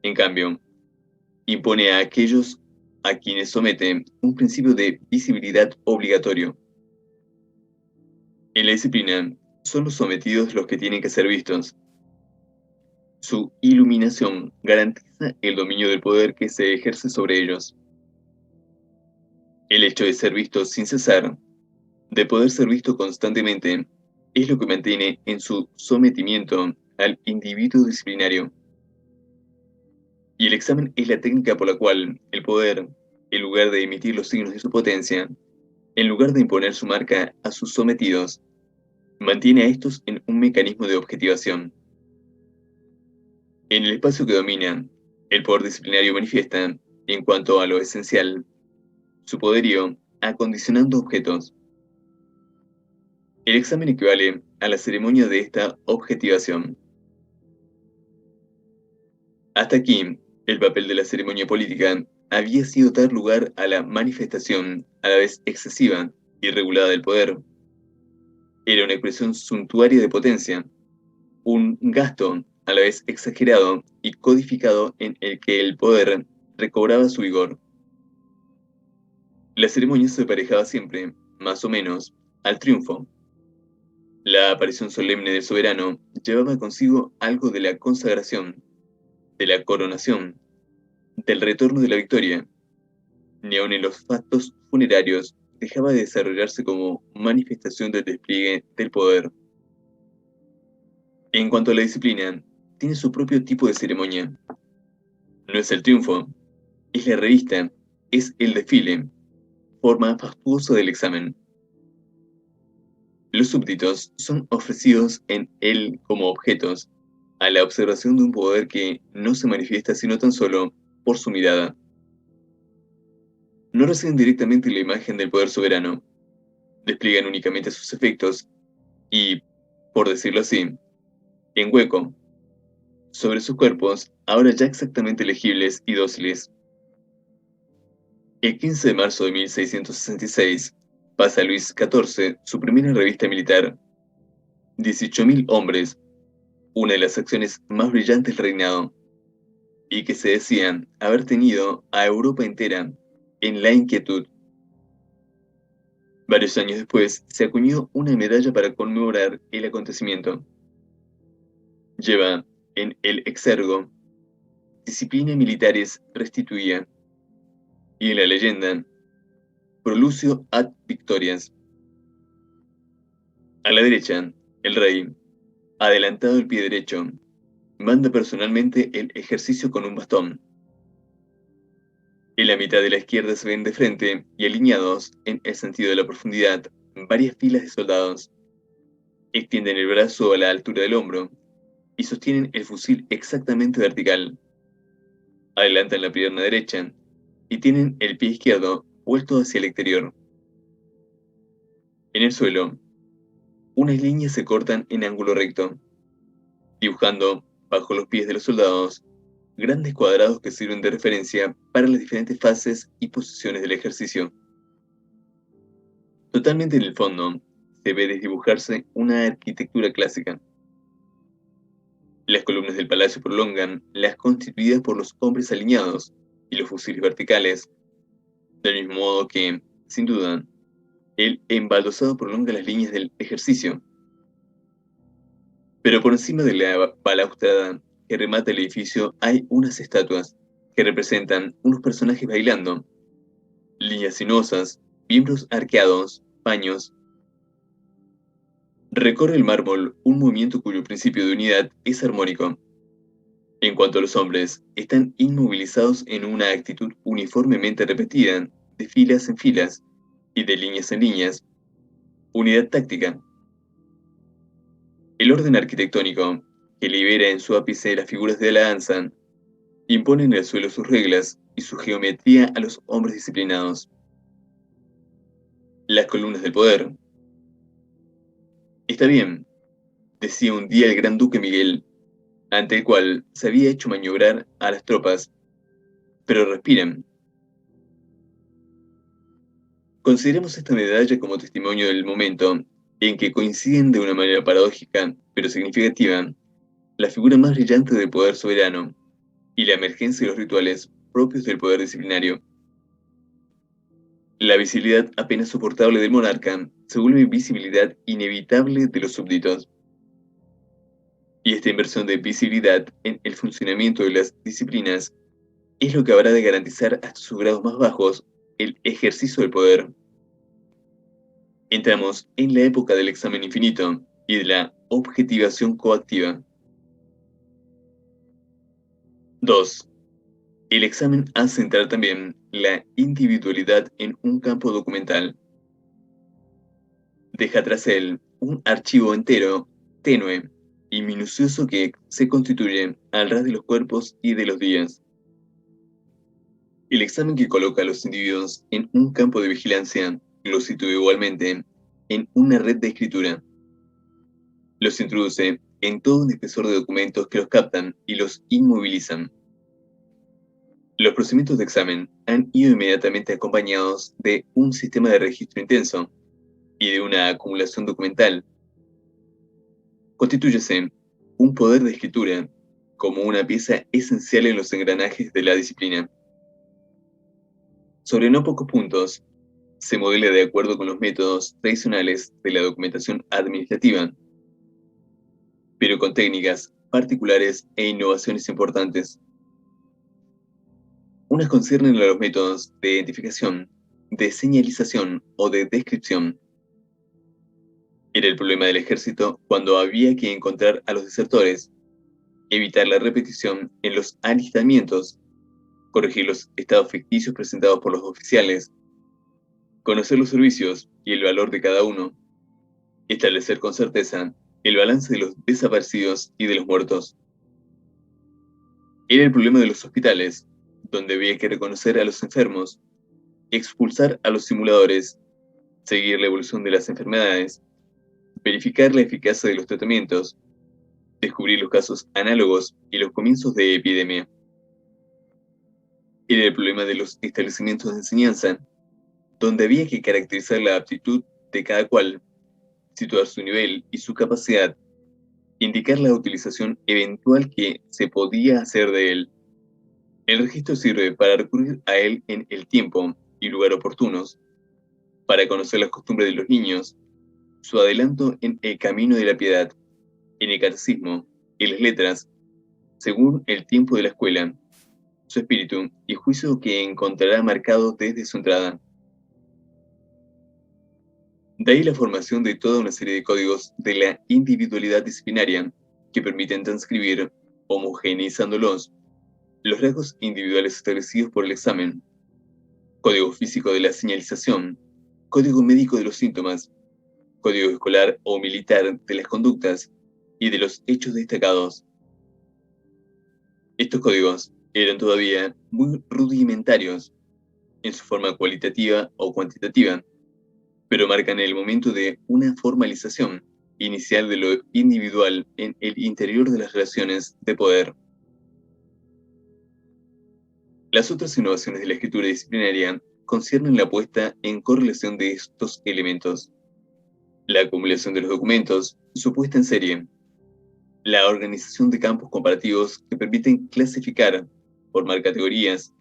En cambio, impone a aquellos a quienes somete un principio de visibilidad obligatorio. En la disciplina, son los sometidos los que tienen que ser vistos. Su iluminación garantiza el dominio del poder que se ejerce sobre ellos. El hecho de ser visto sin cesar, de poder ser visto constantemente, es lo que mantiene en su sometimiento al individuo disciplinario. Y el examen es la técnica por la cual el poder, en lugar de emitir los signos de su potencia, en lugar de imponer su marca a sus sometidos, mantiene a estos en un mecanismo de objetivación. En el espacio que domina, el poder disciplinario manifiesta, en cuanto a lo esencial, su poderío acondicionando objetos. El examen equivale a la ceremonia de esta objetivación. Hasta aquí, el papel de la ceremonia política había sido dar lugar a la manifestación, a la vez excesiva y regulada del poder. Era una expresión suntuaria de potencia, un gasto a la vez exagerado y codificado en el que el poder recobraba su vigor. La ceremonia se aparejaba siempre, más o menos, al triunfo. La aparición solemne del soberano llevaba consigo algo de la consagración, de la coronación, del retorno de la victoria. Ni aun en los factos funerarios dejaba de desarrollarse como manifestación del despliegue del poder. En cuanto a la disciplina, tiene su propio tipo de ceremonia. No es el triunfo, es la revista, es el desfile, forma fastuosa del examen. Los súbditos son ofrecidos en él como objetos, a la observación de un poder que no se manifiesta sino tan solo por su mirada. No reciben directamente la imagen del poder soberano, despliegan únicamente sus efectos y, por decirlo así, en hueco, sobre sus cuerpos, ahora ya exactamente legibles y dóciles. El 15 de marzo de 1666 pasa Luis XIV su primera revista militar. 18.000 hombres, una de las acciones más brillantes del reinado, y que se decían haber tenido a Europa entera en la inquietud. Varios años después se acuñó una medalla para conmemorar el acontecimiento. Lleva en el exergo Disciplina Militaris Restituía y en la leyenda Prolucio ad Victorias. A la derecha, el rey, adelantado el pie derecho, manda personalmente el ejercicio con un bastón. En la mitad de la izquierda se ven de frente y alineados en el sentido de la profundidad varias filas de soldados. Extienden el brazo a la altura del hombro y sostienen el fusil exactamente vertical. Adelantan la pierna derecha y tienen el pie izquierdo vuelto hacia el exterior. En el suelo, unas líneas se cortan en ángulo recto, dibujando, bajo los pies de los soldados, grandes cuadrados que sirven de referencia para las diferentes fases y posiciones del ejercicio. Totalmente en el fondo, se ve desdibujarse una arquitectura clásica. Las columnas del palacio prolongan las constituidas por los hombres alineados y los fusiles verticales, del mismo modo que, sin duda, el embaldosado prolonga las líneas del ejercicio. Pero por encima de la balaustrada que remata el edificio hay unas estatuas que representan unos personajes bailando, líneas sinuosas, miembros arqueados, paños. Recorre el mármol un movimiento cuyo principio de unidad es armónico. En cuanto a los hombres, están inmovilizados en una actitud uniformemente repetida, de filas en filas y de líneas en líneas. Unidad táctica. El orden arquitectónico, que libera en su ápice las figuras de la danza, impone en el suelo sus reglas y su geometría a los hombres disciplinados. Las columnas del poder. Está bien, decía un día el gran duque Miguel, ante el cual se había hecho maniobrar a las tropas, pero respiren. Consideremos esta medalla como testimonio del momento en que coinciden de una manera paradójica, pero significativa, la figura más brillante del poder soberano y la emergencia de los rituales propios del poder disciplinario. La visibilidad apenas soportable del monarca se vuelve visibilidad inevitable de los súbditos. Y esta inversión de visibilidad en el funcionamiento de las disciplinas es lo que habrá de garantizar hasta sus grados más bajos el ejercicio del poder. Entramos en la época del examen infinito y de la objetivación coactiva. 2. El examen hace entrar también la individualidad en un campo documental. Deja tras él un archivo entero, tenue y minucioso que se constituye al ras de los cuerpos y de los días. El examen que coloca a los individuos en un campo de vigilancia los sitúa igualmente en una red de escritura. Los introduce en todo un espesor de documentos que los captan y los inmovilizan. Los procedimientos de examen han ido inmediatamente acompañados de un sistema de registro intenso y de una acumulación documental. Constitúyese un poder de escritura como una pieza esencial en los engranajes de la disciplina. Sobre no pocos puntos, se modela de acuerdo con los métodos tradicionales de la documentación administrativa, pero con técnicas particulares e innovaciones importantes. Unas conciernen a los métodos de identificación, de señalización o de descripción. Era el problema del ejército cuando había que encontrar a los desertores, evitar la repetición en los alistamientos, corregir los estados ficticios presentados por los oficiales, conocer los servicios y el valor de cada uno, establecer con certeza el balance de los desaparecidos y de los muertos. Era el problema de los hospitales, donde había que reconocer a los enfermos, expulsar a los simuladores, seguir la evolución de las enfermedades, verificar la eficacia de los tratamientos, descubrir los casos análogos y los comienzos de epidemia. Era el problema de los establecimientos de enseñanza, donde había que caracterizar la aptitud de cada cual, situar su nivel y su capacidad, indicar la utilización eventual que se podía hacer de él. El registro sirve para recurrir a él en el tiempo y lugar oportunos, para conocer las costumbres de los niños, su adelanto en el camino de la piedad, en el catecismo, en las letras, según el tiempo de la escuela, su espíritu y juicio que encontrará marcado desde su entrada. De ahí la formación de toda una serie de códigos de la individualidad disciplinaria que permiten transcribir, homogeneizándolos, los rasgos individuales establecidos por el examen, código físico de la señalización, código médico de los síntomas, código escolar o militar de las conductas y de los hechos destacados. Estos códigos eran todavía muy rudimentarios en su forma cualitativa o cuantitativa, pero marcan el momento de una formalización inicial de lo individual en el interior de las relaciones de poder. Las otras innovaciones de la escritura disciplinaria conciernen la puesta en correlación de estos elementos, la acumulación de los documentos, su puesta en serie, la organización de campos comparativos que permiten clasificar, formar categorías,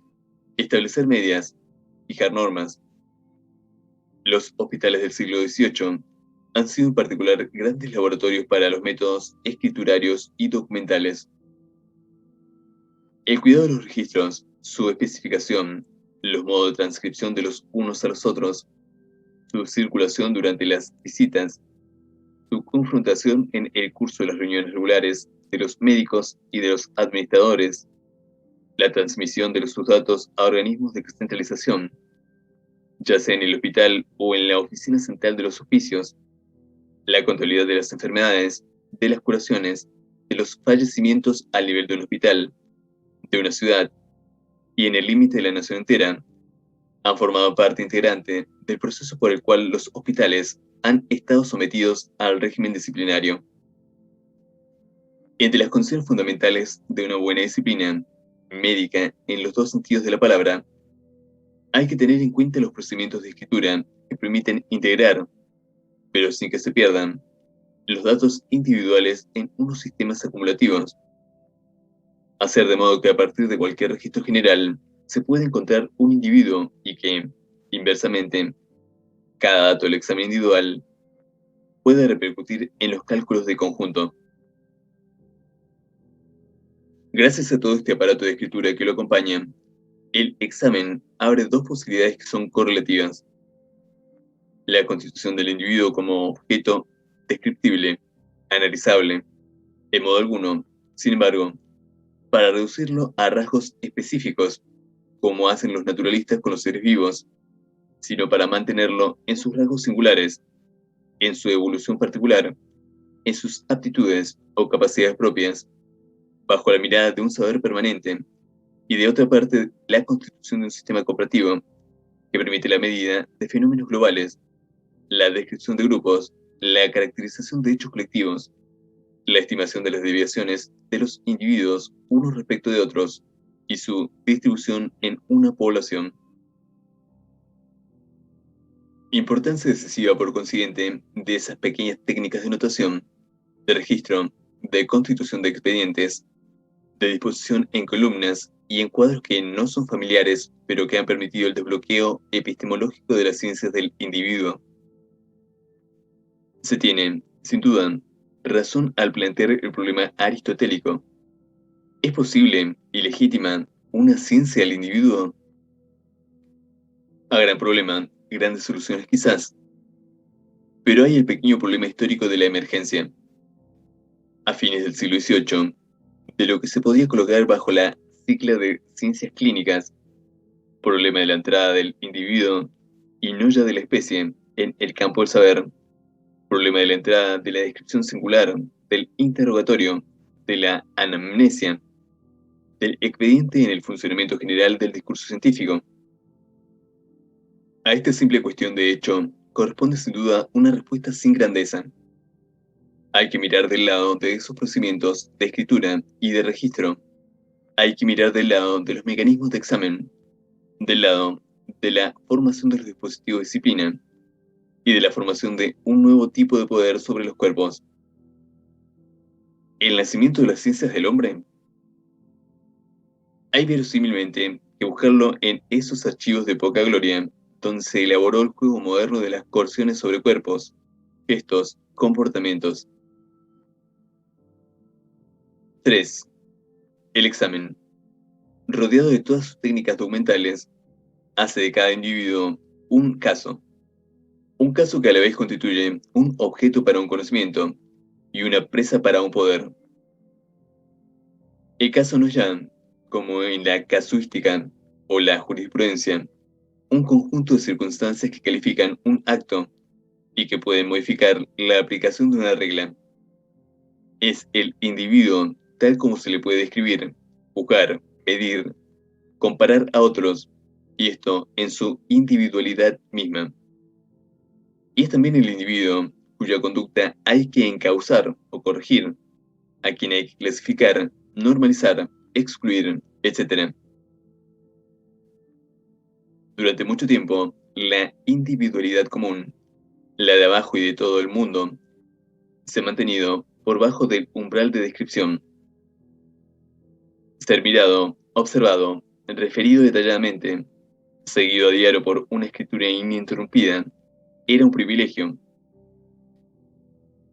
establecer medias, fijar normas. Los hospitales del siglo XVIII han sido en particular grandes laboratorios para los métodos escriturarios y documentales. El cuidado de los registros, su especificación, los modos de transcripción de los unos a los otros, su circulación durante las visitas, su confrontación en el curso de las reuniones regulares de los médicos y de los administradores, la transmisión de sus datos a organismos de centralización, ya sea en el hospital o en la oficina central de los oficios, la contabilidad de las enfermedades, de las curaciones, de los fallecimientos al nivel de un hospital, de una ciudad y en el límite de la nación entera, han formado parte integrante del proceso por el cual los hospitales han estado sometidos al régimen disciplinario. Entre las condiciones fundamentales de una buena disciplina médica en los dos sentidos de la palabra, hay que tener en cuenta los procedimientos de escritura que permiten integrar, pero sin que se pierdan los datos individuales en unos sistemas acumulativos. Hacer de modo que a partir de cualquier registro general se pueda encontrar un individuo y que, inversamente, cada dato del examen individual pueda repercutir en los cálculos de conjunto. Gracias a todo este aparato de escritura que lo acompaña, el examen abre dos posibilidades que son correlativas: la constitución del individuo como objeto descriptible, analizable, en modo alguno. Sin embargo, para reducirlo a rasgos específicos, como hacen los naturalistas con los seres vivos, sino para mantenerlo en sus rasgos singulares, en su evolución particular, en sus aptitudes o capacidades propias, bajo la mirada de un saber permanente, y de otra parte, la constitución de un sistema cooperativo que permite la medida de fenómenos globales, la descripción de grupos, la caracterización de hechos colectivos, la estimación de las desviaciones de los individuos unos respecto de otros y su distribución en una población. Importancia decisiva, por consiguiente, de esas pequeñas técnicas de notación, de registro, de constitución de expedientes, de disposición en columnas y en cuadros que no son familiares, pero que han permitido el desbloqueo epistemológico de las ciencias del individuo. Se tiene, sin duda, razón al plantear el problema aristotélico. ¿Es posible y legítima una ciencia del individuo? A gran problema, grandes soluciones quizás. Pero hay el pequeño problema histórico de la emergencia. A fines del siglo XVIII, de lo que se podía colocar bajo la sigla de ciencias clínicas, problema de la entrada del individuo y no ya de la especie en el campo del saber, problema de la entrada de la descripción singular, del interrogatorio, de la anamnesia, del expediente en el funcionamiento general del discurso científico. A esta simple cuestión, de hecho, corresponde sin duda una respuesta sin grandeza. Hay que mirar del lado de esos procedimientos de escritura y de registro. Hay que mirar del lado de los mecanismos de examen, del lado de la formación de los dispositivos de disciplina y de la formación de un nuevo tipo de poder sobre los cuerpos. ¿El nacimiento de las ciencias del hombre? Hay verosímilmente que buscarlo en esos archivos de poca gloria, donde se elaboró el juego moderno de las coerciones sobre cuerpos, gestos, comportamientos. 3. El examen, rodeado de todas sus técnicas documentales, hace de cada individuo un caso. Un caso que a la vez constituye un objeto para un conocimiento y una presa para un poder. El caso no es ya, como en la casuística o la jurisprudencia, un conjunto de circunstancias que califican un acto y que pueden modificar la aplicación de una regla. Es el individuo tal como se le puede describir, juzgar, medir, comparar a otros, y esto en su individualidad misma. Y es también el individuo cuya conducta hay que encauzar o corregir, a quien hay que clasificar, normalizar, excluir, etc. Durante mucho tiempo, la individualidad común, la de abajo y de todo el mundo, se ha mantenido por bajo del umbral de descripción. Ser mirado, observado, referido detalladamente, seguido a diario por una escritura ininterrumpida, era un privilegio.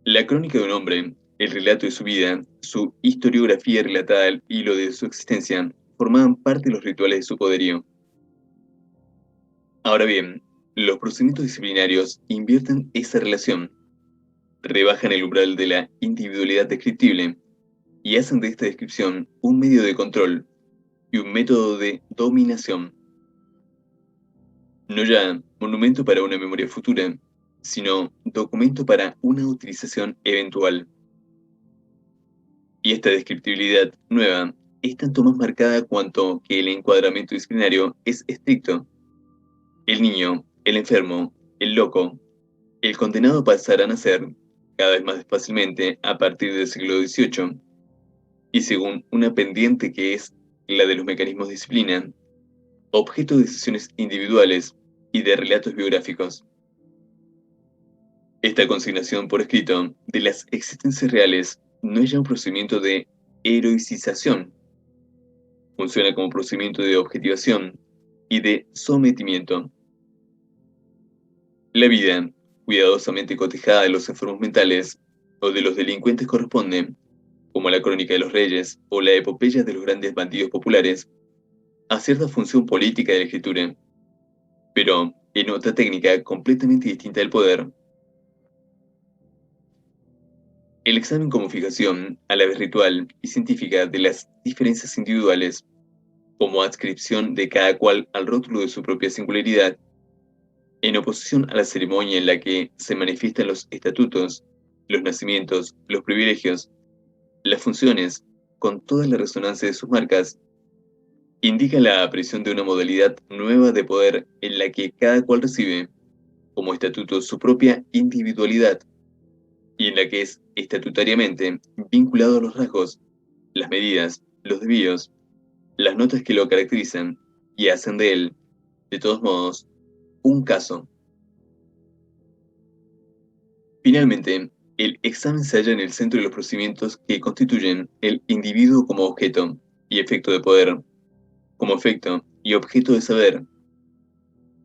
La crónica de un hombre, el relato de su vida, su historiografía relatada al hilo de su existencia, formaban parte de los rituales de su poderío. Ahora bien, los procedimientos disciplinarios invierten esa relación, rebajan el umbral de la individualidad descriptible y hacen de esta descripción un medio de control y un método de dominación. No ya monumento para una memoria futura, sino documento para una utilización eventual. Y esta descriptibilidad nueva es tanto más marcada cuanto que el encuadramiento disciplinario es estricto. El niño, el enfermo, el loco, el condenado pasarán a ser, cada vez más fácilmente a partir del siglo XVIII, y según una pendiente que es la de los mecanismos de disciplina, objeto de decisiones individuales y de relatos biográficos. Esta consignación por escrito de las existencias reales no es ya un procedimiento de heroicización, funciona como procedimiento de objetivación y de sometimiento. La vida, cuidadosamente cotejada de los enfermos mentales o de los delincuentes corresponde, como la Crónica de los Reyes o la epopeya de los grandes bandidos populares, a cierta función política de la escritura, pero en otra técnica completamente distinta del poder. El examen como fijación, a la vez ritual y científica, de las diferencias individuales, como adscripción de cada cual al rótulo de su propia singularidad, en oposición a la ceremonia en la que se manifiestan los estatutos, los nacimientos, los privilegios, las funciones, con toda la resonancia de sus marcas, indica la aparición de una modalidad nueva de poder en la que cada cual recibe, como estatuto, su propia individualidad, y en la que es estatutariamente vinculado a los rasgos, las medidas, los desvíos, las notas que lo caracterizan y hacen de él, de todos modos, un caso. Finalmente, el examen se halla en el centro de los procedimientos que constituyen el individuo como objeto y efecto de poder, como efecto y objeto de saber.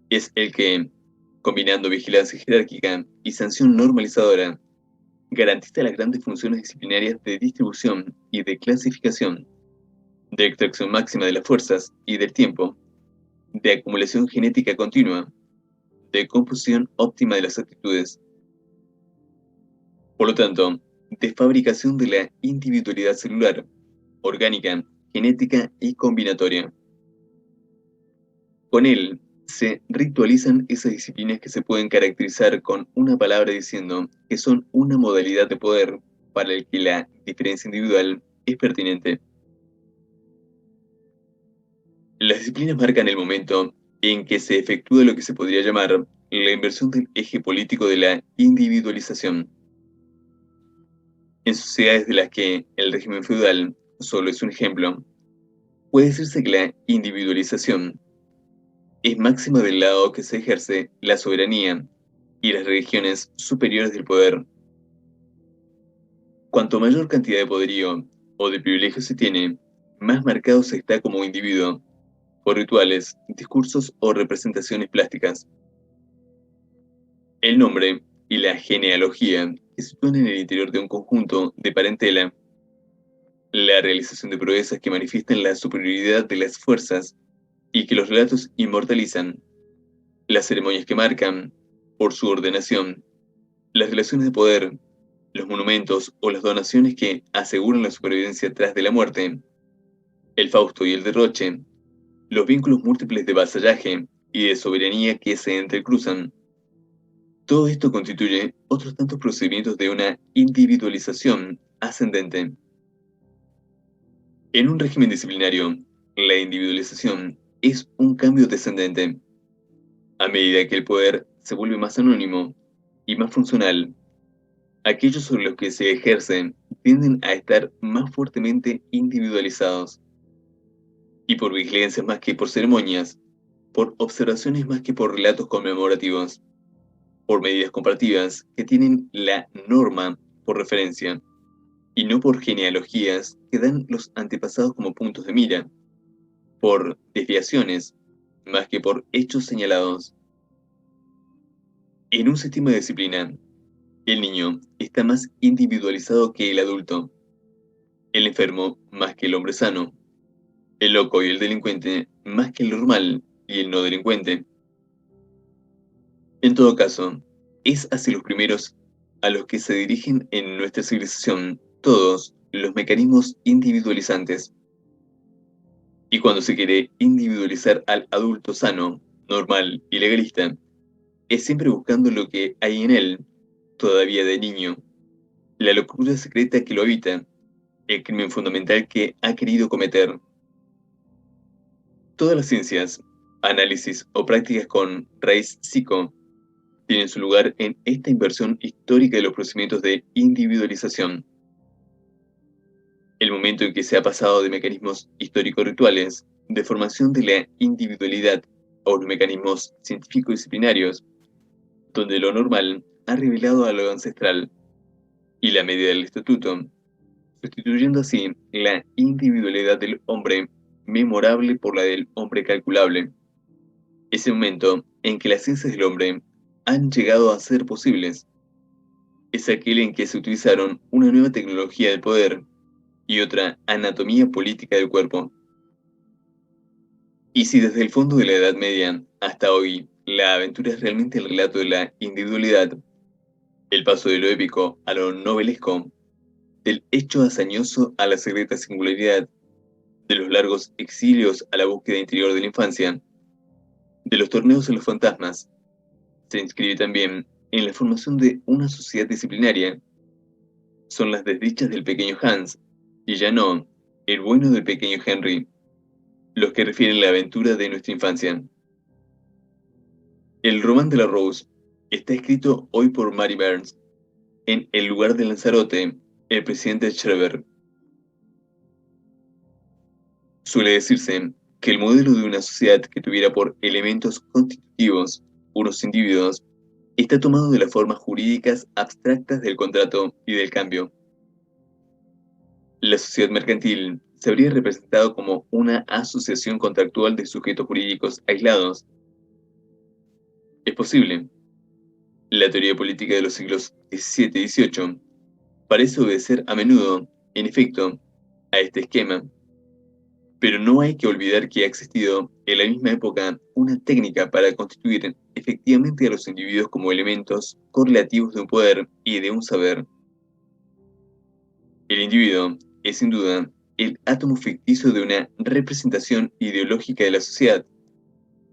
Es el que, combinando vigilancia jerárquica y sanción normalizadora, garantiza las grandes funciones disciplinarias de distribución y de clasificación, de extracción máxima de las fuerzas y del tiempo, de acumulación genética continua, de composición óptima de las actitudes. Por lo tanto, de fabricación de la individualidad celular, orgánica, genética y combinatoria. Con él se ritualizan esas disciplinas que se pueden caracterizar con una palabra diciendo que son una modalidad de poder para el que la diferencia individual es pertinente. Las disciplinas marcan el momento en que se efectúa lo que se podría llamar la inversión del eje político de la individualización. En sociedades de las que el régimen feudal solo es un ejemplo, puede decirse que la individualización es máxima del lado que se ejerce la soberanía y las regiones superiores del poder. Cuanto mayor cantidad de poderío o de privilegio se tiene, más marcado se está como individuo, por rituales, discursos o representaciones plásticas. El nombre y la genealogía que se sitúan en el interior de un conjunto de parentela, la realización de proezas que manifiestan la superioridad de las fuerzas y que los relatos inmortalizan, las ceremonias que marcan, por su ordenación, las relaciones de poder, los monumentos o las donaciones que aseguran la supervivencia tras de la muerte, el fausto y el derroche, los vínculos múltiples de vasallaje y de soberanía que se entrecruzan. Todo esto constituye otros tantos procedimientos de una individualización ascendente. En un régimen disciplinario, la individualización es un cambio descendente. A medida que el poder se vuelve más anónimo y más funcional, aquellos sobre los que se ejercen tienden a estar más fuertemente individualizados. Y por vigilancias más que por ceremonias, por observaciones más que por relatos conmemorativos, por medidas comparativas que tienen la norma por referencia, y no por genealogías que dan los antepasados como puntos de mira, por desviaciones más que por hechos señalados. En un sistema de disciplina, el niño está más individualizado que el adulto, el enfermo más que el hombre sano, el loco y el delincuente más que el normal y el no delincuente. En todo caso, es hacia los primeros a los que se dirigen en nuestra civilización todos los mecanismos individualizantes. Y cuando se quiere individualizar al adulto sano, normal y legalista, es siempre buscando lo que hay en él, todavía de niño, la locura secreta que lo habita, el crimen fundamental que ha querido cometer. Todas las ciencias, análisis o prácticas con raíz psico tienen su lugar en esta inversión histórica de los procedimientos de individualización. El momento en que se ha pasado de mecanismos histórico-rituales de formación de la individualidad a los mecanismos científico-disciplinarios, donde lo normal ha revelado a lo ancestral y la medida del estatuto, sustituyendo así la individualidad del hombre memorable por la del hombre calculable. Ese momento en que las ciencias del hombre han llegado a ser posibles es aquel en que se utilizaron una nueva tecnología del poder y otra anatomía política del cuerpo. Y si desde el fondo de la Edad Media hasta hoy la aventura es realmente el relato de la individualidad, el paso de lo épico a lo novelesco, del hecho hazañoso a la secreta singularidad, de los largos exilios a la búsqueda interior de la infancia, de los torneos a los fantasmas, se inscribe también en la formación de una sociedad disciplinaria. Son las desdichas del pequeño Hans, y ya no el bueno del pequeño Henry, los que refieren la aventura de nuestra infancia. El román de la Rose está escrito hoy por Mary Burns, en el lugar de Lanzarote, el presidente Shriver. Suele decirse que el modelo de una sociedad que tuviera por elementos constitutivos unos individuos está tomado de las formas jurídicas abstractas del contrato y del cambio. La sociedad mercantil se habría representado como una asociación contractual de sujetos jurídicos aislados. Es posible. La teoría política de los siglos XVII y XVIII parece obedecer a menudo, en efecto, a este esquema. Pero no hay que olvidar que ha existido en la misma época una técnica para constituir efectivamente a los individuos como elementos correlativos de un poder y de un saber. El individuo es sin duda el átomo ficticio de una representación ideológica de la sociedad,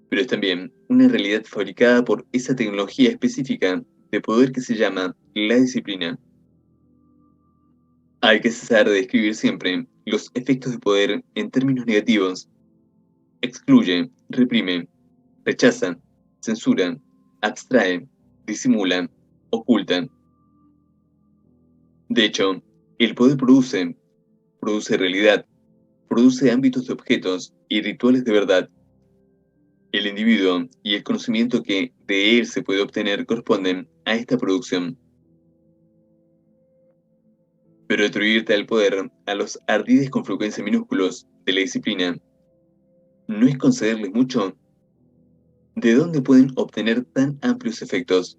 pero es también una realidad fabricada por esa tecnología específica de poder que se llama la disciplina. Hay que cesar de describir siempre los efectos de poder en términos negativos. Excluye, reprime, rechaza, censura, abstrae, disimula, oculta. De hecho, el poder produce realidad, produce ámbitos de objetos y rituales de verdad. El individuo y el conocimiento que de él se puede obtener corresponden a esta producción. Pero atribuir tal poder a los ardides con frecuencia minúsculos de la disciplina no es concederles mucho. ¿De dónde pueden obtener tan amplios efectos?